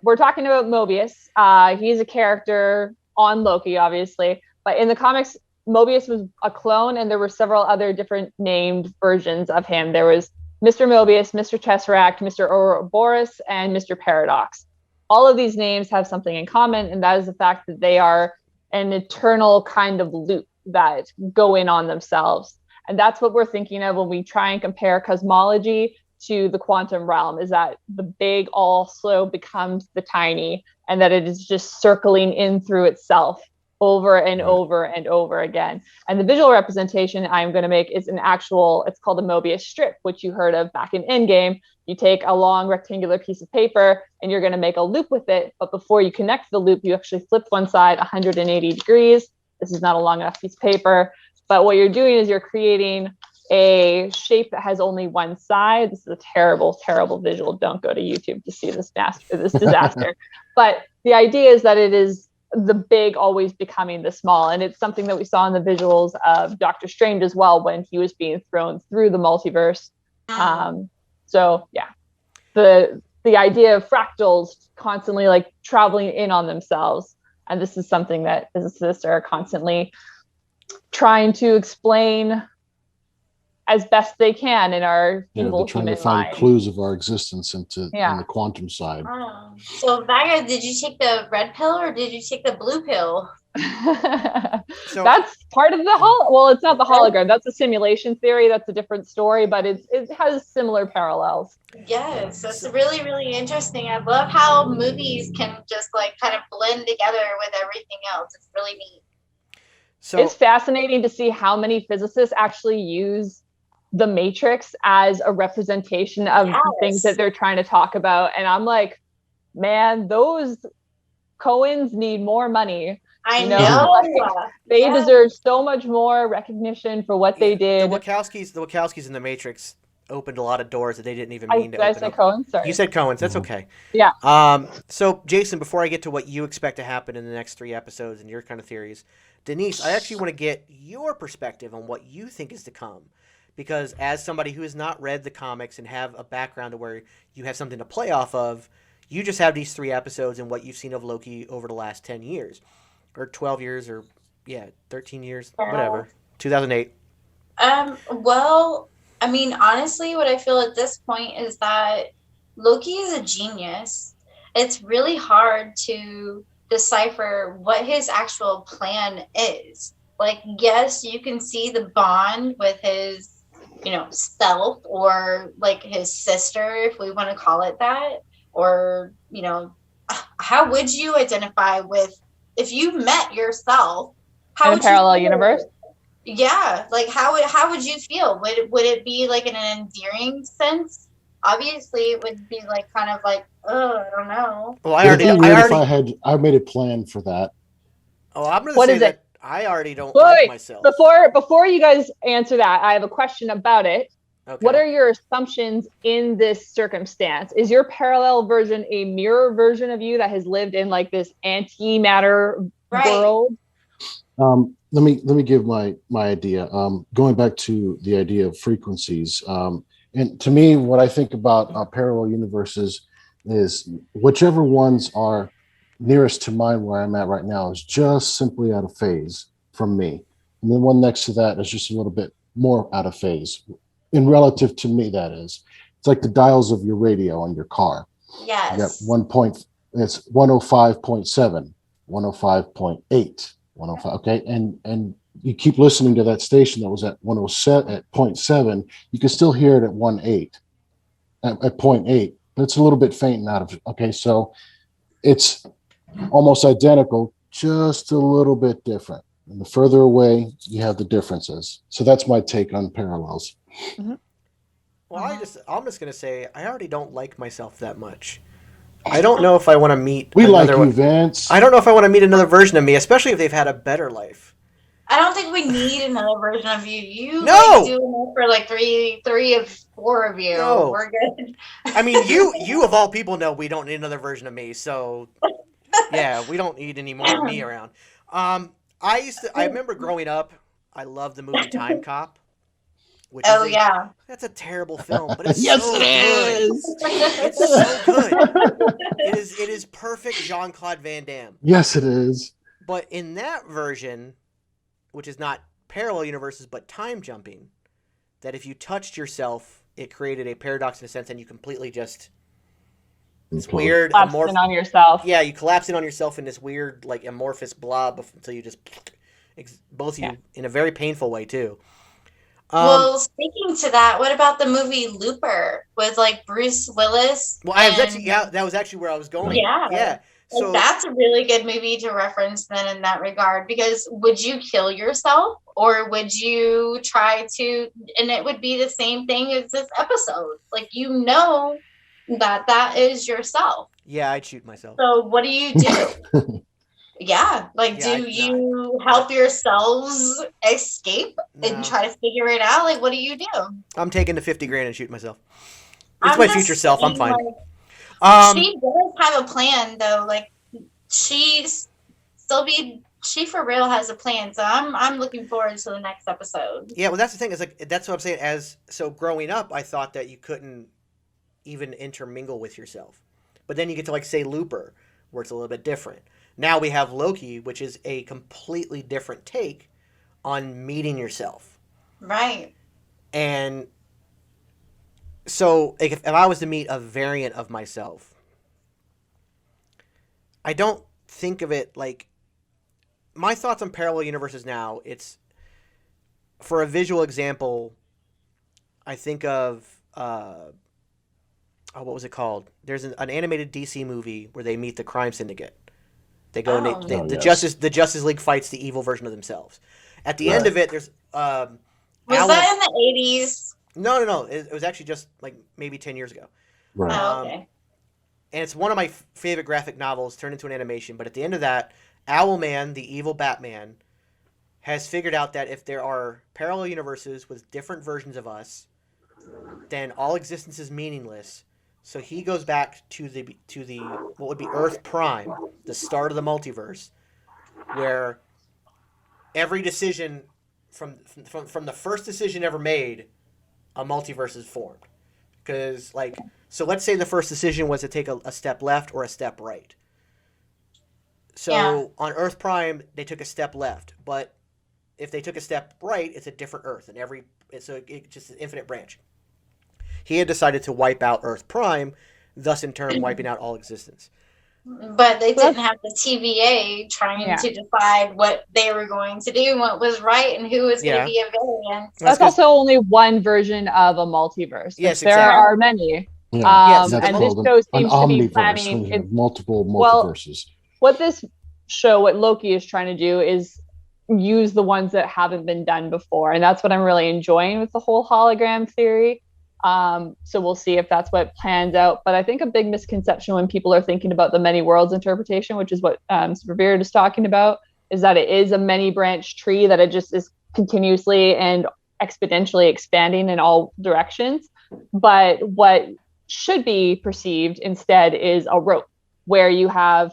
we're talking about Mobius. He's a character on Loki, obviously. But in the comics, Mobius was a clone, and there were several other different named versions of him. There was Mr. Mobius, Mr. Tesseract, Mr. Ouroboros, and Mr. Paradox. All of these names have something in common, and that is the fact that they are an eternal kind of loop that go in on themselves. And that's what we're thinking of when we try and compare cosmology to the quantum realm, is that the big also becomes the tiny, and that it is just circling in through itself over and over and over again. And the visual representation I'm going to make is it's called a Mobius strip, which you heard of back in Endgame. You take a long rectangular piece of paper and you're going to make a loop with it. But before you connect the loop, you actually flip one side 180 degrees. This is not a long enough piece of paper. But what you're doing is you're creating a shape that has only one side. This is a terrible, terrible visual. Don't go to YouTube to see this disaster. But the idea is that it is the big always becoming the small. And it's something that we saw in the visuals of Doctor Strange as well, when he was being thrown through the multiverse. So yeah, the idea of fractals constantly like traveling in on themselves. And this is something that physicists are constantly trying to explain as best they can in our evil trying human to find mind. clues of our existence in the quantum side. So Vaga, did you take the red pill or did you take the blue pill? So, that's part of the well, it's not the hologram. That's a simulation theory. That's a different story, but it has similar parallels. Yes, that's really, really interesting. I love how movies can just like kind of blend together with everything else. It's really neat. So it's fascinating to see how many physicists actually use the Matrix as a representation of the things that they're trying to talk about. And I'm like, man, those Coens need more money. I know. They deserve so much more recognition for what they did. The Wachowskis in the Matrix opened a lot of doors that they didn't even mean to open. I said Coens, sorry. You said Coens, that's okay. Yeah. So Jason, before I get to what you expect to happen in the next 3 episodes and your kind of theories, Denise, I actually want to get your perspective on what you think is to come. Because as somebody who has not read the comics and have a background to where you have something to play off of, you just have these 3 episodes and what you've seen of Loki over the last 10 years. Or 12 years, or 13 years, whatever. 2008. Well, I mean, honestly, what I feel at this point is that Loki is a genius. It's really hard to decipher what his actual plan is. Like, yes, you can see the bond with his, self, or like his sister, if we want to call it that. Or, how would you identify with, if you met yourself, how in would a parallel you universe? Yeah, like how would you feel? Would it be like in an endearing sense? Obviously, it would be like kind of like, oh, I don't know. Well, Would it be weird if I made a plan for that? Oh, I'm going to What say is that it? I already don't Wait, like myself. Before you guys answer that, I have a question about it. Okay. What are your assumptions in this circumstance? Is your parallel version a mirror version of you that has lived in like this antimatter world? Let me give my idea. Going back to the idea of frequencies, and to me, what I think about parallel universes is whichever ones are nearest to mine where I'm at right now is just simply out of phase from me, and the one next to that is just a little bit more out of phase, in relative to me. That is, it's like the dials of your radio on your car. Yes. You got 1 point. It's 105.7, 105.8. 105. Okay, and you keep listening to that station that was at 107 at 0.7, you can still hear it at 1.8 at 0.8, but it's a little bit faint and out of. Okay, so it's almost identical, just a little bit different, and the further away you have the differences. So that's my take on parallels. Mm-hmm. Well, I'm just gonna say I already don't like myself that much. I don't know if I want to meet. We like you, Vince. I don't know if I want to meet another version of me, especially if they've had a better life. I don't think we need another version of you. You No! do enough for like three of four of you. No. We're good. I mean, you of all people know we don't need another version of me, so yeah, we don't need any more of me around. I remember growing up, I loved the movie Time Cop. That's a terrible film, but it's yes, so it good. is. It's so good. It is perfect Jean-Claude Van Damme. Yes, it is. But in that version, which is not parallel universes but time jumping, that if you touched yourself, it created a paradox in a sense, and you completely just it's weird collapsing on yourself. Yeah, you collapse in on yourself in this weird like amorphous blob until you just both of you in a very painful way too. Well, speaking to that, what about the movie Looper with like Bruce Willis? Well, that was actually where I was going. Yeah. So like, that's a really good movie to reference then in that regard, because would you kill yourself or would you try to, and it would be the same thing as this episode. Like, you know that is yourself. Yeah, I'd shoot myself. So what do you do? Do you help yourselves escape and try to figure it out? Like, what do you do? I'm taking the $50,000 and shooting myself. It's my future self. I'm fine. She does have a plan, though. Like, she for real has a plan. So I'm looking forward to the next episode. Yeah, well, that's the thing. Is like that's what I'm saying. So growing up, I thought that you couldn't even intermingle with yourself, but then you get to like say Looper, where it's a little bit different. Now we have Loki, which is a completely different take on meeting yourself. Right. And so if I was to meet a variant of myself, I don't think of it like my thoughts on parallel universes now. It's for a visual example. I think of what was it called? There's an animated DC movie where they meet the crime syndicate. They go the Justice League fights the evil version of themselves. At the end of it, there's was that in the 80s? No. It was actually just like maybe 10 years ago. Right. Okay. And it's one of my favorite graphic novels turned into an animation. But at the end of that, Owlman, the evil Batman, has figured out that if there are parallel universes with different versions of us, then all existence is meaningless. So he goes back to the what would be Earth Prime, the start of the multiverse, where every decision from the first decision ever made, a multiverse is formed. Because so let's say the first decision was to take a step left or a step right. So on Earth Prime, they took a step left, but if they took a step right, it's a different Earth, and it's just an infinite branch. He had decided to wipe out Earth Prime, thus in turn wiping out all existence. But they didn't have the TVA trying to decide what they were going to do, what was right, and who was going to be a variant. That's also only one version of a multiverse. Yes, there are many. Yeah. And this show seems to be planning multiple multiverses. What Loki is trying to do is use the ones that haven't been done before. And that's what I'm really enjoying with the whole hologram theory. So we'll see if that's what plans out. But I think a big misconception when people are thinking about the many worlds interpretation, which is what Superbeard is talking about, is that it is a many branch tree, that it just is continuously and exponentially expanding in all directions. But what should be perceived instead is a rope, where you have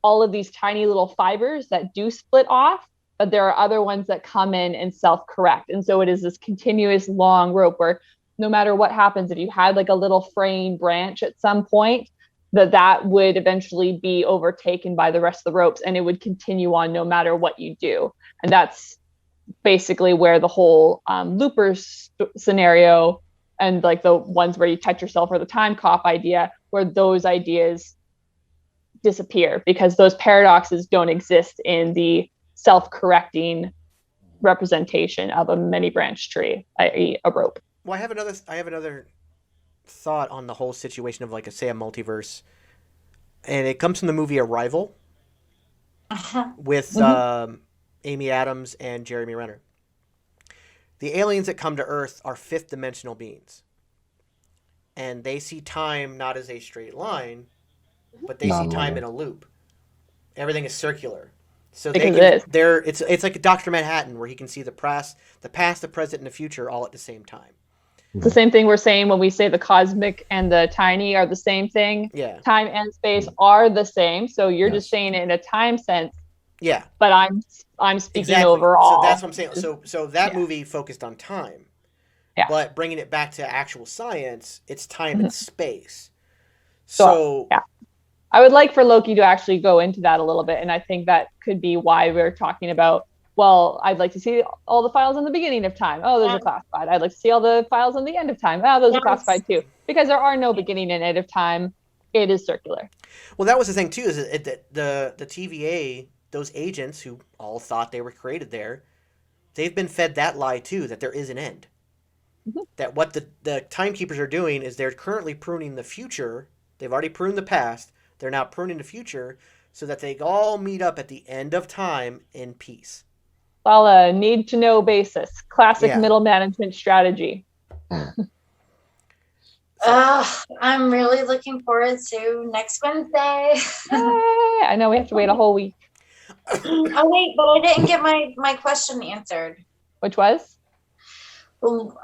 all of these tiny little fibers that do split off, but there are other ones that come in and self-correct. And so it is this continuous long rope where no matter what happens, if you had like a little fraying branch at some point, that would eventually be overtaken by the rest of the ropes, and it would continue on no matter what you do. And that's basically where the whole loopers scenario and like the ones where you touch yourself or the time cop idea, where those ideas disappear because those paradoxes don't exist in the self-correcting representation of a many branch tree, i.e. a rope. Well, I have another thought on the whole situation of like a multiverse, and it comes from the movie Arrival with Amy Adams and Jeremy Renner. The aliens that come to Earth are fifth dimensional beings, and they see time not as a straight line, but they see time in a loop. Everything is circular. So it's like Dr. Manhattan, where he can see the past, the present, and the future all at the same time. It's the same thing we're saying when we say the cosmic and the tiny are the same thing. Yeah. Time and space are the same. So you're just saying it in a time sense. Yeah. But I'm speaking overall. So that's what I'm saying. So that movie focused on time. Yeah. But bringing it back to actual science, it's time and space. So yeah. I would like for Loki to actually go into that a little bit. And I think that could be why we're talking about, well, I'd like to see all the files in the beginning of time. Oh, those are classified. I'd like to see all the files on the end of time. Oh, those are classified too. Because there are no beginning and end of time. It is circular. Well, that was the thing too, is that the TVA, those agents who all thought they were created there, they've been fed that lie too, that there is an end. Mm-hmm. That what the timekeepers are doing is they're currently pruning the future. They've already pruned the past. They're now pruning the future so that they all meet up at the end of time in peace. Well, a need-to-know basis. Classic middle management strategy. I'm really looking forward to next Wednesday. I know we have to wait a whole week. Oh, wait, but I didn't get my question answered. Which was?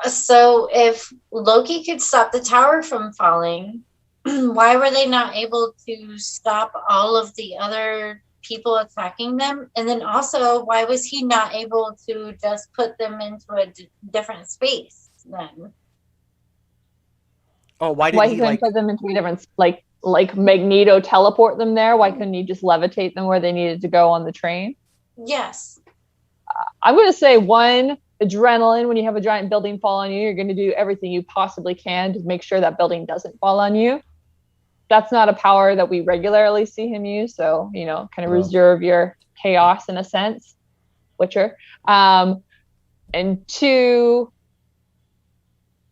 So if Loki could stop the tower from falling, why were they not able to stop all of the other people attacking them? And then also, why was he not able to just put them into a different space then? Oh, why he couldn't put them into a different, like Magneto teleport them there? Why couldn't he just levitate them where they needed to go on the train? Yes. I'm going to say one, adrenaline. When you have a giant building fall on you, you're going to do everything you possibly can to make sure that building doesn't fall on you. That's not a power that we regularly see him use. So, kind of reserve your chaos in a sense, Witcher. And two,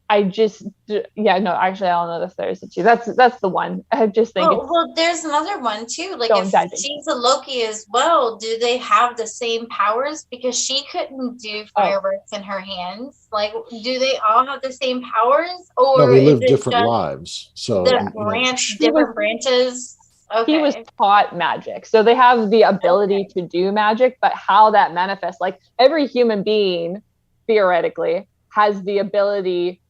actually, I don't know if there's a two. That's the one. I just think. Well, there's another one too. Like if she's a Loki as well, do they have the same powers? Because she couldn't do fireworks in her hands. Like, do they all have the same powers, or no, they live different lives? So different branches. Okay. He was taught magic, so they have the ability to do magic, but how that manifests, like every human being, theoretically, has the ability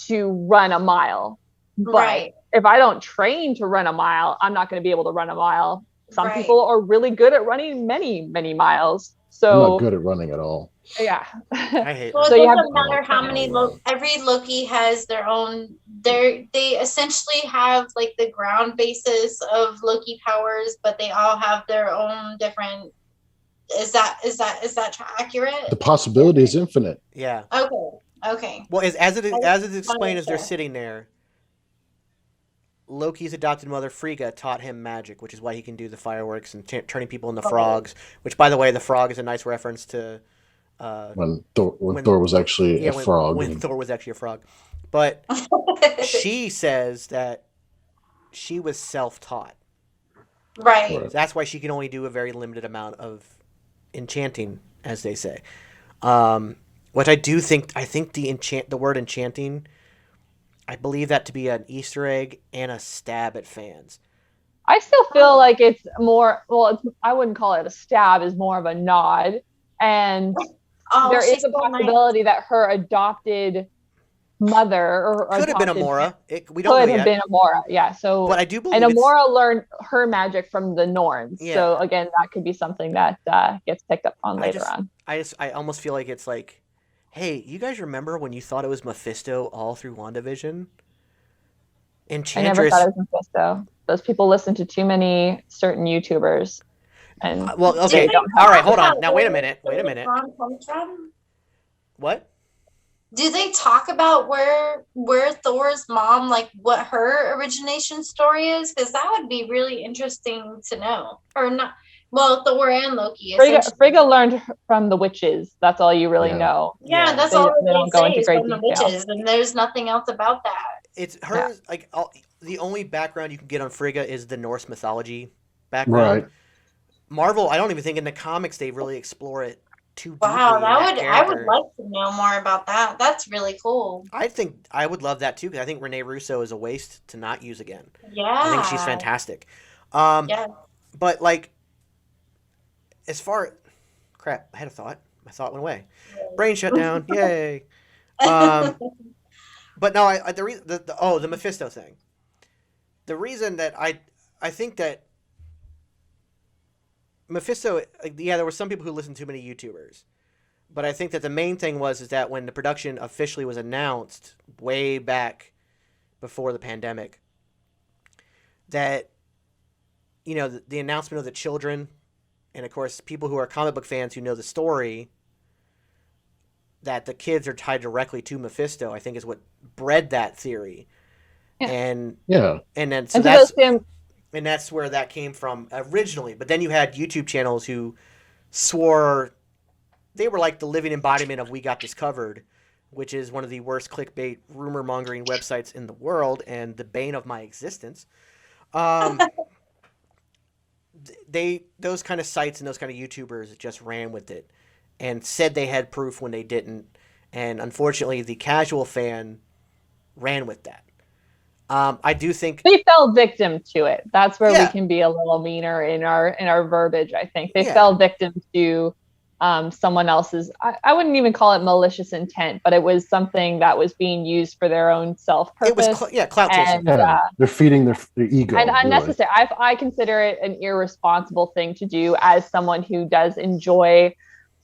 to run a mile. But if I don't train to run a mile, I'm not going to be able to run a mile. Some people are really good at running many, many miles. So I'm not good at running at all. Yeah. I hate well, it doesn't matter how many every Loki has their own. They essentially have like the ground basis of Loki powers, but they all have their own different. Is that accurate? The possibility is infinite. Yeah. Okay. Well, as it is explained as they're sitting there, Loki's adopted mother Frigga taught him magic, which is why he can do the fireworks and turning people into frogs. Which, by the way, the frog is a nice reference to when Thor was actually a frog. When Thor was actually a frog, but she says that she was self-taught. Right. So that's why she can only do a very limited amount of enchanting as they say. Which I think the word enchanting, I believe that to be an Easter egg and a stab at fans. I still feel like it's more, I wouldn't call it a stab, is more of a nod. And there is a possibility that her adopted mother or could have been Amora. We don't could know have yet. been Amora, yeah. So, but I do believe and Amora learned her magic from the Norns. Yeah. So again, that could be something that gets picked up on later on. I almost feel like it's like, hey, you guys remember when you thought it was Mephisto all through WandaVision? Enchantress. I never thought it was Mephisto. Those people listen to too many certain YouTubers. And well, okay, all right, hold on. Now, wait a minute. What? Do they talk about where Thor's mom, like what her origination story is? Because that would be really interesting to know. Or not. Well, Thor and Loki. Frigga learned from the witches. That's all you really know. Yeah, that's all they don't go into great detail. Witches, and there's nothing else about that. It's her. Like the only background you can get on Frigga is the Norse mythology background. Right. Marvel, I don't even think in the comics they really explore it too deeply. Wow, I would like to know more about that. That's really cool. I think I would love that too, because I think Renee Russo is a waste to not use again. Yeah, I think she's fantastic. But like, as far crap, I had a thought. My thought went away. Brain shut down. Yay. But no, the Mephisto thing. The reason that I think that Mephisto, there were some people who listened to too many YouTubers, but I think that the main thing is that when the production officially was announced way back before the pandemic, that the announcement of the children, and of course people who are comic book fans who know the story, that the kids are tied directly to Mephisto, I think is what bred that theory. Yeah. And then so that's him. And that's where that came from originally. But then you had YouTube channels who swore they were like the living embodiment of "We Got This Covered," which is one of the worst clickbait rumor mongering websites in the world and the bane of my existence. Those kind of sites and those kind of YouTubers just ran with it and said they had proof when they didn't. And unfortunately, the casual fan ran with that. I do think they fell victim to it. That's where we can be a little meaner in our verbiage. I think they fell victim to someone else's. I wouldn't even call it malicious intent, but it was something that was being used for their own self-purpose. It was clout chasing. They're feeding their ego and unnecessary. I consider it an irresponsible thing to do as someone who does enjoy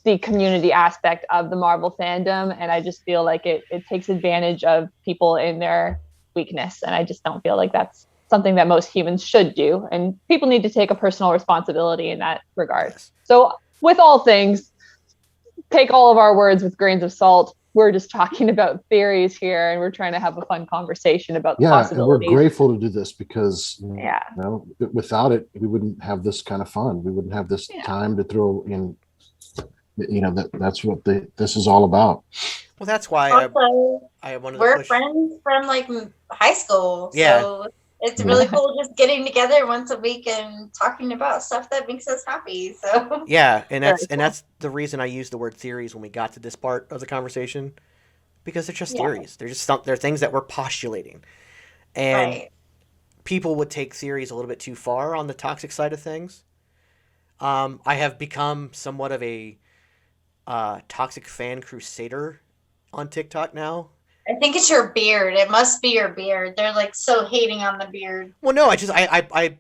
the community aspect of the Marvel fandom, and I just feel like it takes advantage of people in their weakness, and I just don't feel like that's something that most humans should do, and people need to take a personal responsibility in that regard. Yes. So with all things, take all of our words with grains of salt. We're just talking about theories here, and we're trying to have a fun conversation about the possibilities. And we're grateful to do this because without it we wouldn't have this kind of fun. We wouldn't have this time to throw in. That's what this is all about. Well, that's why I wanted to we're friends from like high school. Yeah. So it's really cool just getting together once a week and talking about stuff that makes us happy. So and that's the reason I used the word theories when we got to this part of the conversation, because they're just theories. They're things that we're postulating, and people would take theories a little bit too far on the toxic side of things. I have become somewhat of a toxic fan crusader on TikTok now. I think it's your beard. It must be your beard. They're like so hating on the beard. Well, no, I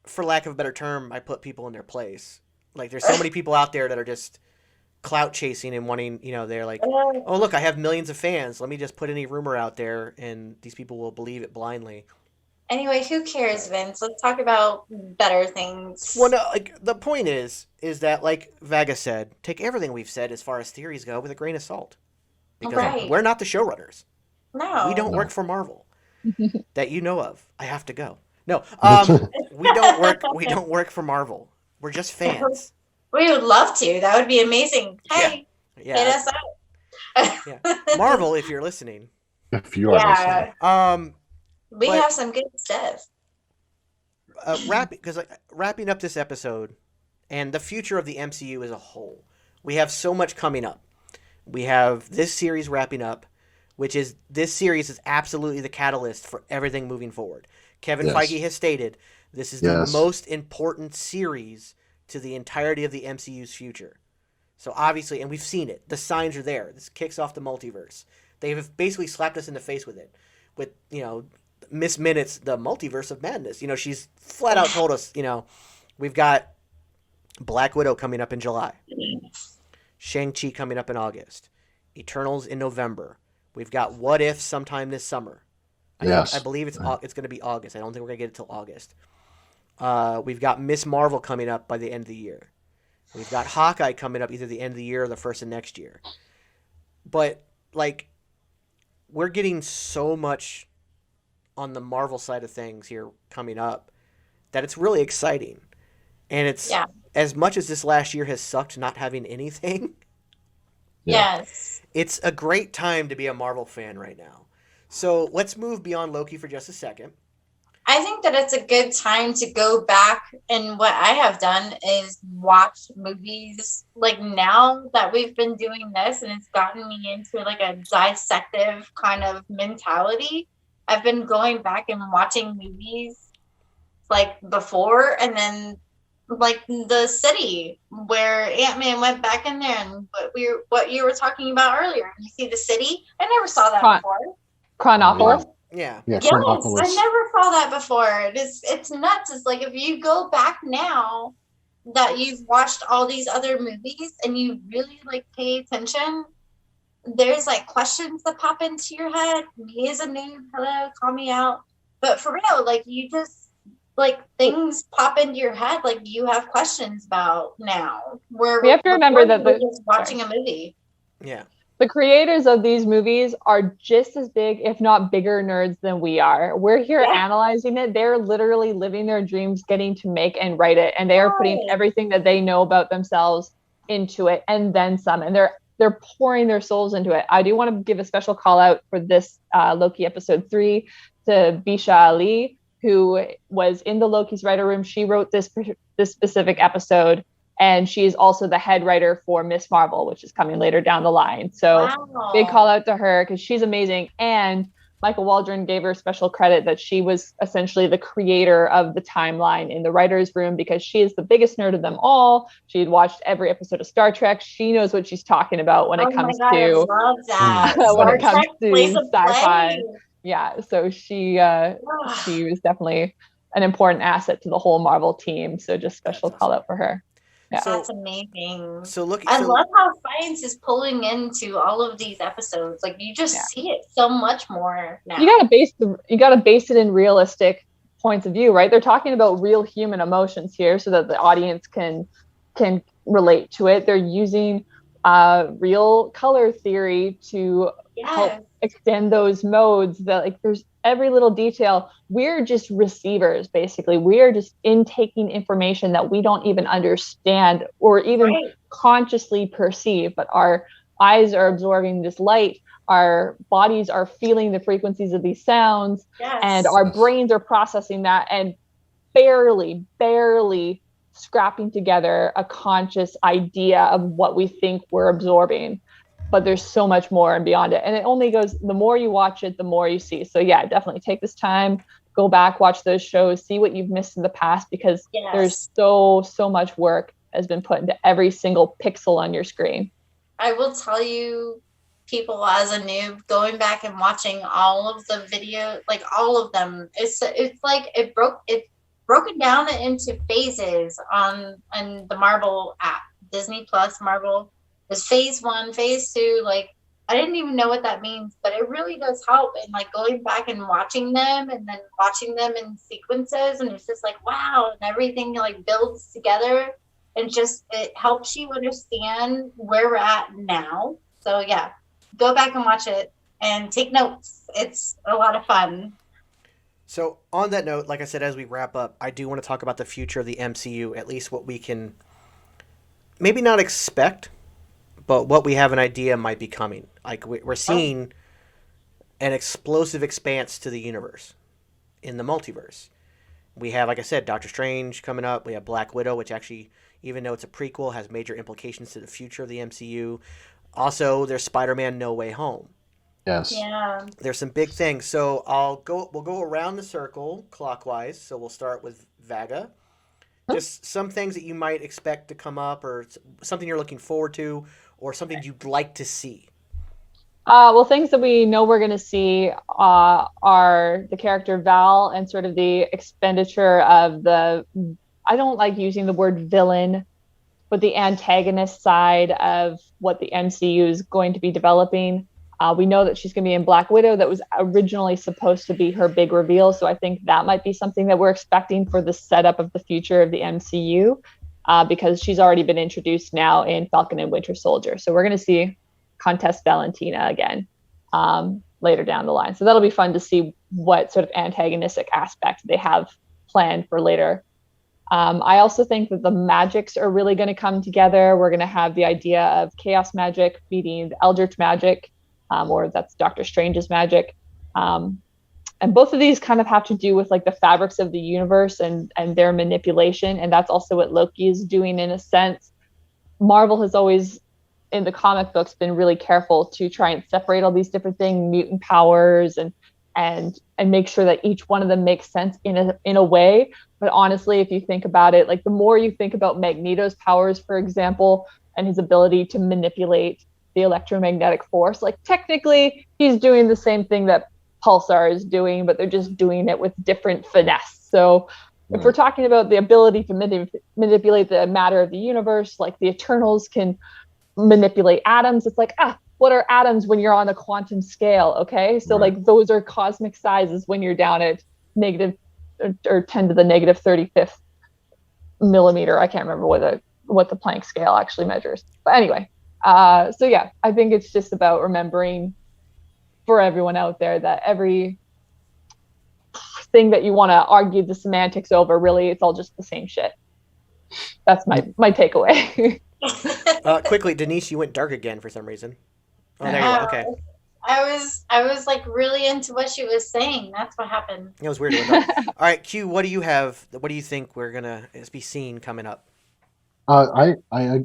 for lack of a better term, I put people in their place. Like there's so many people out there that are just clout chasing and wanting, they're like, oh look, I have millions of fans. Let me just put any rumor out there and these people will believe it blindly. Anyway, who cares, Vince? Let's talk about better things. Well, no, the point is that, like Vaga said, take everything we've said as far as theories go with a grain of salt. Because we're not the showrunners. No. We don't work for Marvel. That you know of. I have to go. No, we don't work for Marvel. We're just fans. We would love to. That would be amazing. Hey, hit us up. Marvel, if you're listening. If you are listening. We have some good stuff. Wrapping up this episode and the future of the MCU as a whole, we have so much coming up. We have this series wrapping up, this series is absolutely the catalyst for everything moving forward. Kevin Feige has stated this is the most important series to the entirety of the MCU's future. So obviously, and we've seen it. The signs are there. This kicks off the multiverse. They've basically slapped us in the face with it. With, Miss Minutes, the multiverse of madness. She's flat out told us, we've got Black Widow coming up in July. Shang-Chi coming up in August. Eternals in November. We've got What If sometime this summer. I believe it's going to be August. I don't think we're going to get it till August. We've got Miss Marvel coming up by the end of the year. We've got Hawkeye coming up either the end of the year or the first of next year. But, we're getting so much on the Marvel side of things here coming up that it's really exciting. And it's, as much as this last year has sucked not having anything, it's a great time to be a Marvel fan right now. So let's move beyond Loki for just a second. I think that it's a good time to go back, and what I have done is watch movies now that we've been doing this, and it's gotten me into a dissective kind of mentality. I've been going back and watching movies before, and then the city where Ant-Man went back in there, and what you were talking about earlier. You see the city? I never saw that before. Chronopolis. Yeah. Yes, I never saw that before. It's nuts. It's if you go back now that you've watched all these other movies and you really pay attention, there's questions that pop into your head. Me as a noob, hello, call me out. But for real, you just things pop into your head you have questions about now. We have to remember that just watching a movie. Yeah. The creators of these movies are just as big, if not bigger, nerds than we are. We're here analyzing it. They're literally living their dreams, getting to make and write it, and they are putting everything that they know about themselves into it, and then some. And they're pouring their souls into it. I do want to give a special call out for this Loki episode 3 to Bisha Ali, who was in the Loki's writer room. She wrote this specific episode. And she is also the head writer for Miss Marvel, which is coming later down the line. So big call out to her because she's amazing. And Michael Waldron gave her special credit that she was essentially the creator of the timeline in the writer's room because she is the biggest nerd of them all. She had watched every episode of Star Trek. She knows what she's talking about when it comes to I love that. when it comes to sci-fi. Yeah, so she was definitely an important asset to the whole Marvel team. So just special call out for her. Yeah. That's amazing. I love how science is pulling into all of these episodes. You just see it so much more now. You gotta base it in realistic points of view, right? They're talking about real human emotions here, so that the audience can relate to it. They're using real color theory to help extend those modes. That there's every little detail. We're just receivers, basically. We are just intaking information that we don't even understand or even consciously perceive, but our eyes are absorbing this light. Our bodies are feeling the frequencies of these sounds, and our brains are processing that and barely scrapping together a conscious idea of what we think we're absorbing. But there's so much more and beyond it. And it only goes, the more you watch it, the more you see. So yeah, definitely take this time, go back, watch those shows, see what you've missed in the past, because there's so much work has been put into every single pixel on your screen. I will tell you, people, as a noob, going back and watching all of the videos, all of them, it's broken down into phases on the Marvel app, Disney Plus, Marvel. Was phase 1, phase 2, I didn't even know what that means, but it really does help in going back and watching them and then watching them in sequences, and it's just wow, and everything builds together, and just it helps you understand where we're at now. So yeah, go back and watch it and take notes. It's a lot of fun. So on that note, like I said, as we wrap up, I do want to talk about the future of the MCU, at least what we can maybe not expect, but what we have an idea might be coming. We're seeing an explosive expanse to the universe in the multiverse. We have, like I said, Doctor Strange coming up. We have Black Widow, which actually even though it's a prequel, has major implications to the future of the MCU. Also, there's Spider-Man No Way Home. Yes. Yeah. There's some big things. So we'll go around the circle clockwise. So we'll start with Vaga. Just some things that you might expect to come up, or something you're looking forward to, or something you'd like to see. Well, things that we know we're going to see are the character Val and sort of the expenditure of I don't like using the word villain, but the antagonist side of what the MCU is going to be developing. We know that she's going to be in Black Widow. That was originally supposed to be her big reveal. So I think that might be something that we're expecting for the setup of the future of the MCU, because she's already been introduced now in Falcon and Winter Soldier. So we're going to see Countess Valentina again later down the line. So that'll be fun to see what sort of antagonistic aspect they have planned for later. I also think that the magics are really going to come together. We're going to have the idea of chaos magic meeting the eldritch magic, or that's Doctor Strange's magic. And both of these kind of have to do with like the fabrics of the universe and their manipulation. And that's also what Loki is doing in a sense. Marvel has always, in the comic books, been really careful to try and separate all these different things, mutant powers, and make sure that each one of them makes sense in a way. But honestly, if you think about it, like the more you think about Magneto's powers, for example, and his ability to manipulate the electromagnetic force, like technically he's doing the same thing that Pulsar is doing, but they're just doing it with different finesse. So if we're talking about the ability to manipulate the matter of the universe, like the Eternals can manipulate atoms, it's like, what are atoms when you're on a quantum scale? Okay, so like those are cosmic sizes when you're down at negative or 10 to the negative 35th millimeter. I can't remember what the Planck scale actually measures, but anyway, so yeah, I think it's just about remembering for everyone out there that every thing that you want to argue the semantics over, really it's all just the same shit. That's my takeaway. Quickly, Denise, you went dark again for some reason. Oh, there you go. Okay. I was like really into what she was saying. That's what happened. It was weird. All right, Q, what do you have? What do you think we're gonna be seeing coming up? I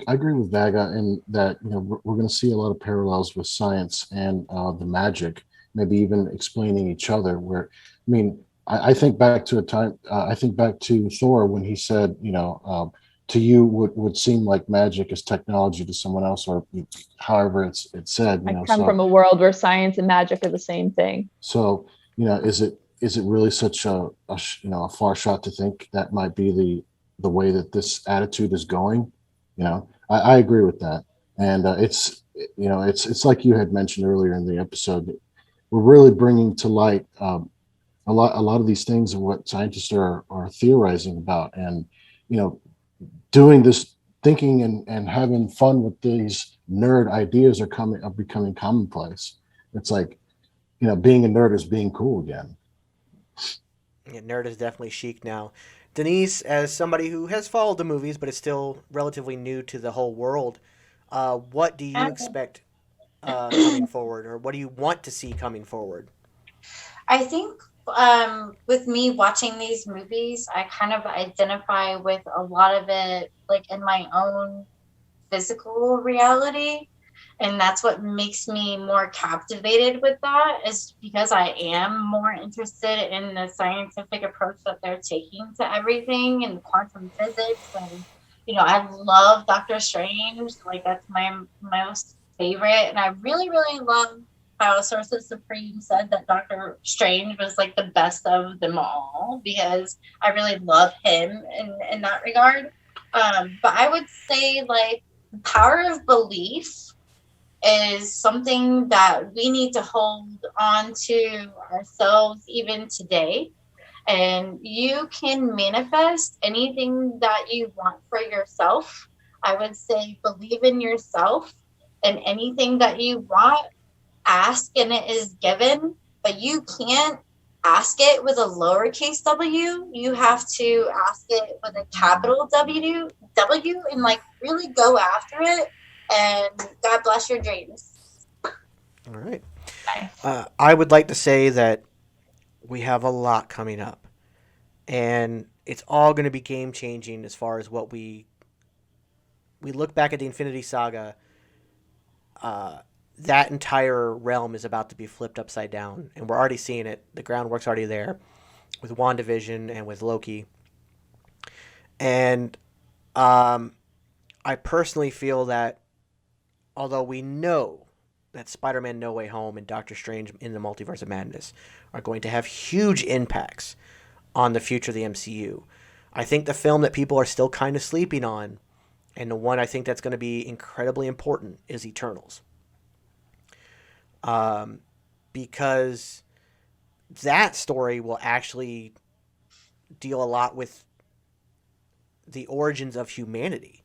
agree with Vaga in that we're going to see a lot of parallels with science and the magic, maybe even explaining each other. I think back to a time. I think back to Thor when he said, to you would seem like magic is technology to someone else, or however it's said. I come from a world where science and magic are the same thing. So is it really such a far shot to think that might be the way that this attitude is going? I agree with that, and it's like you had mentioned earlier in the episode. We're really bringing to light a lot of these things and what scientists are theorizing about, and doing this thinking and having fun with these nerd ideas are becoming commonplace. It's like being a nerd is being cool again. Yeah, nerd is definitely chic now. Denise, as somebody who has followed the movies but is still relatively new to the whole world, what do you expect coming forward, or what do you want to see coming forward? I think with me watching these movies, I kind of identify with a lot of it, like in my own physical reality. And that's what makes me more captivated with that, is because I am more interested in the scientific approach that they're taking to everything and quantum physics. And, I love Doctor Strange. Like, that's my most favorite. And I really, really love how Sorcerer Supreme said that Doctor Strange was like the best of them all, because I really love him in that regard. But I would say, like, the power of belief is something that we need to hold on to ourselves even today. And you can manifest anything that you want for yourself. I would say believe in yourself, and anything that you want, ask and it is given. But you can't ask it with a lowercase w. You have to ask it with a capital W, and like really go after it. And God bless your dreams. All right. I would like to say that we have a lot coming up, and it's all going to be game changing as far as what we we look back at the Infinity Saga, that entire realm is about to be flipped upside down, and we're already seeing it. The groundwork's already there with WandaVision and with Loki. And I personally feel that although we know that Spider-Man No Way Home and Doctor Strange in the Multiverse of Madness are going to have huge impacts on the future of the MCU, I think the film that people are still kind of sleeping on, and the one I think that's going to be incredibly important, is Eternals. Because that story will actually deal a lot with the origins of humanity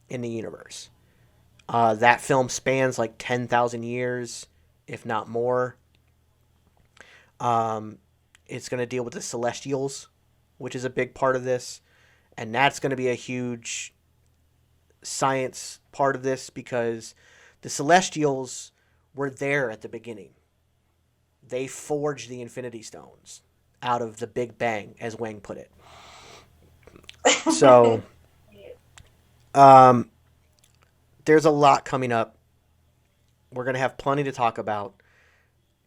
in the universe. That film spans like 10,000 years, if not more. It's going to deal with the Celestials, which is a big part of this. And that's going to be a huge science part of this, because the Celestials were there at the beginning. They forged the Infinity Stones out of the Big Bang, as Wang put it. So, there's a lot coming up. We're going to have plenty to talk about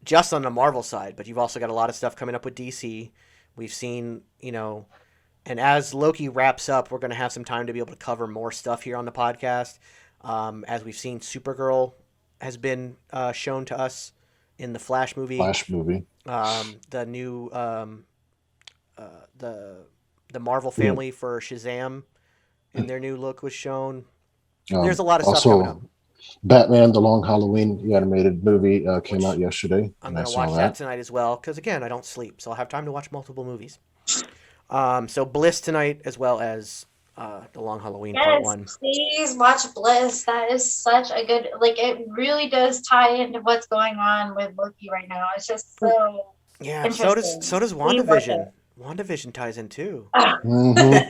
just on the Marvel side, but you've also got a lot of stuff coming up with DC. We've seen, and as Loki wraps up, we're going to have some time to be able to cover more stuff here on the podcast. As we've seen, Supergirl has been shown to us in the Flash movie. The new the Marvel family for Shazam in their new look was shown. There's a lot of stuff coming up. Batman: The Long Halloween, the animated movie, came out yesterday. I'm going to watch that tonight as well, because again, I don't sleep, so I'll have time to watch multiple movies. So Bliss tonight, as well as The Long Halloween Part 1. Please watch Bliss. That is such a good, it really does tie into what's going on with Loki right now. It's just so interesting. So does WandaVision. WandaVision ties in too. Okay.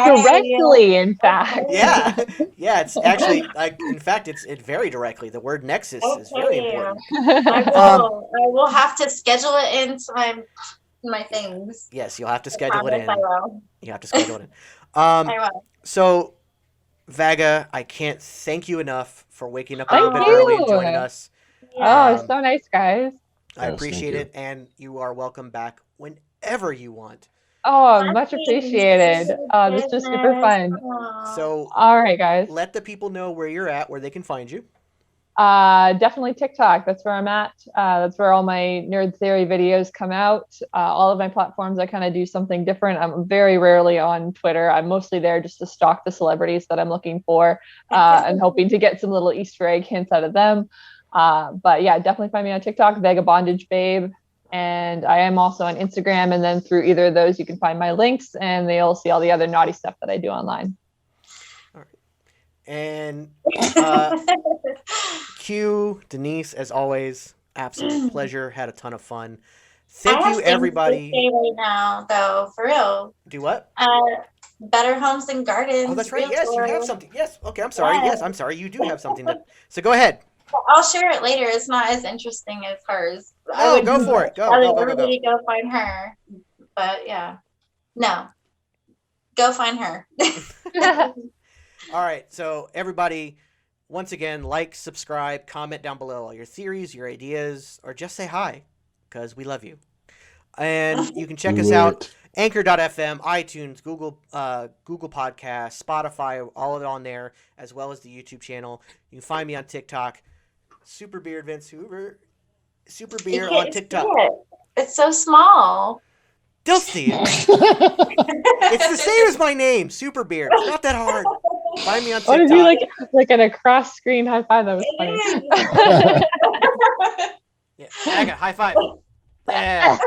Directly, in fact. Yeah. It's actually it's very directly. The word nexus is very important. I will have to schedule it into my things. Yes, you'll have to schedule it in. I will. You have to schedule it in. I will. So, Vaga, I can't thank you enough for waking up a little bit early and joining us. Oh, it's so nice, guys. I appreciate it, and you are welcome back whenever you want. Oh, much appreciated. This was super fun. So, all right, guys. Let the people know where you're at, where they can find you. Definitely TikTok. That's where I'm at. That's where all my Nerd Theory videos come out. All of my platforms, I kind of do something different. I'm very rarely on Twitter. I'm mostly there just to stalk the celebrities that I'm looking for and hoping to get some little Easter egg hints out of them. But yeah, definitely find me on TikTok, VagaBondage Babe. And I am also on Instagram. And then through either of those, you can find my links and they'll see all the other naughty stuff that I do online. All right. And Q, Denise, as always, absolute pleasure. Had a ton of fun. Thank you, everybody. Right now, though, for real. Do what? Better Homes and Gardens. Oh, that's right. Yes, you have something. Yes. Okay, I'm sorry. Yes, I'm sorry. You do have something. So go ahead. I'll share it later. It's not as interesting as hers. Oh, go for it. Go. Everybody go find her. But yeah. No. Go find her. All right. So everybody, once again, like, subscribe, comment down below all your theories, your ideas, or just say hi, because we love you. And you can check us out. Anchor.fm, iTunes, Google Podcasts, Spotify, all of it on there, as well as the YouTube channel. You can find me on TikTok, Superbeard Vince Hoover, Superbeard on TikTok. It's so small. Still see it. It's the same as my name, Superbeard. It's not that hard. Find me on TikTok. What did you like an across screen high five? That was funny. Yeah, I got high five. Yeah.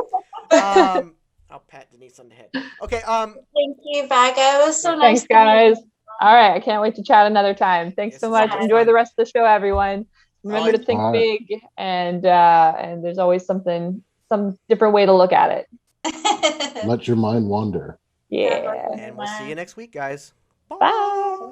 I'll pat Denise on the head. Okay. Thank you, Vaga. It was so nice. Thanks, guys. All right. I can't wait to chat another time. Thanks so much. Enjoy the rest of the show, everyone. Remember to think big, and there's always some different way to look at it. Let your mind wander. Yeah. And we'll see you next week, guys. Bye.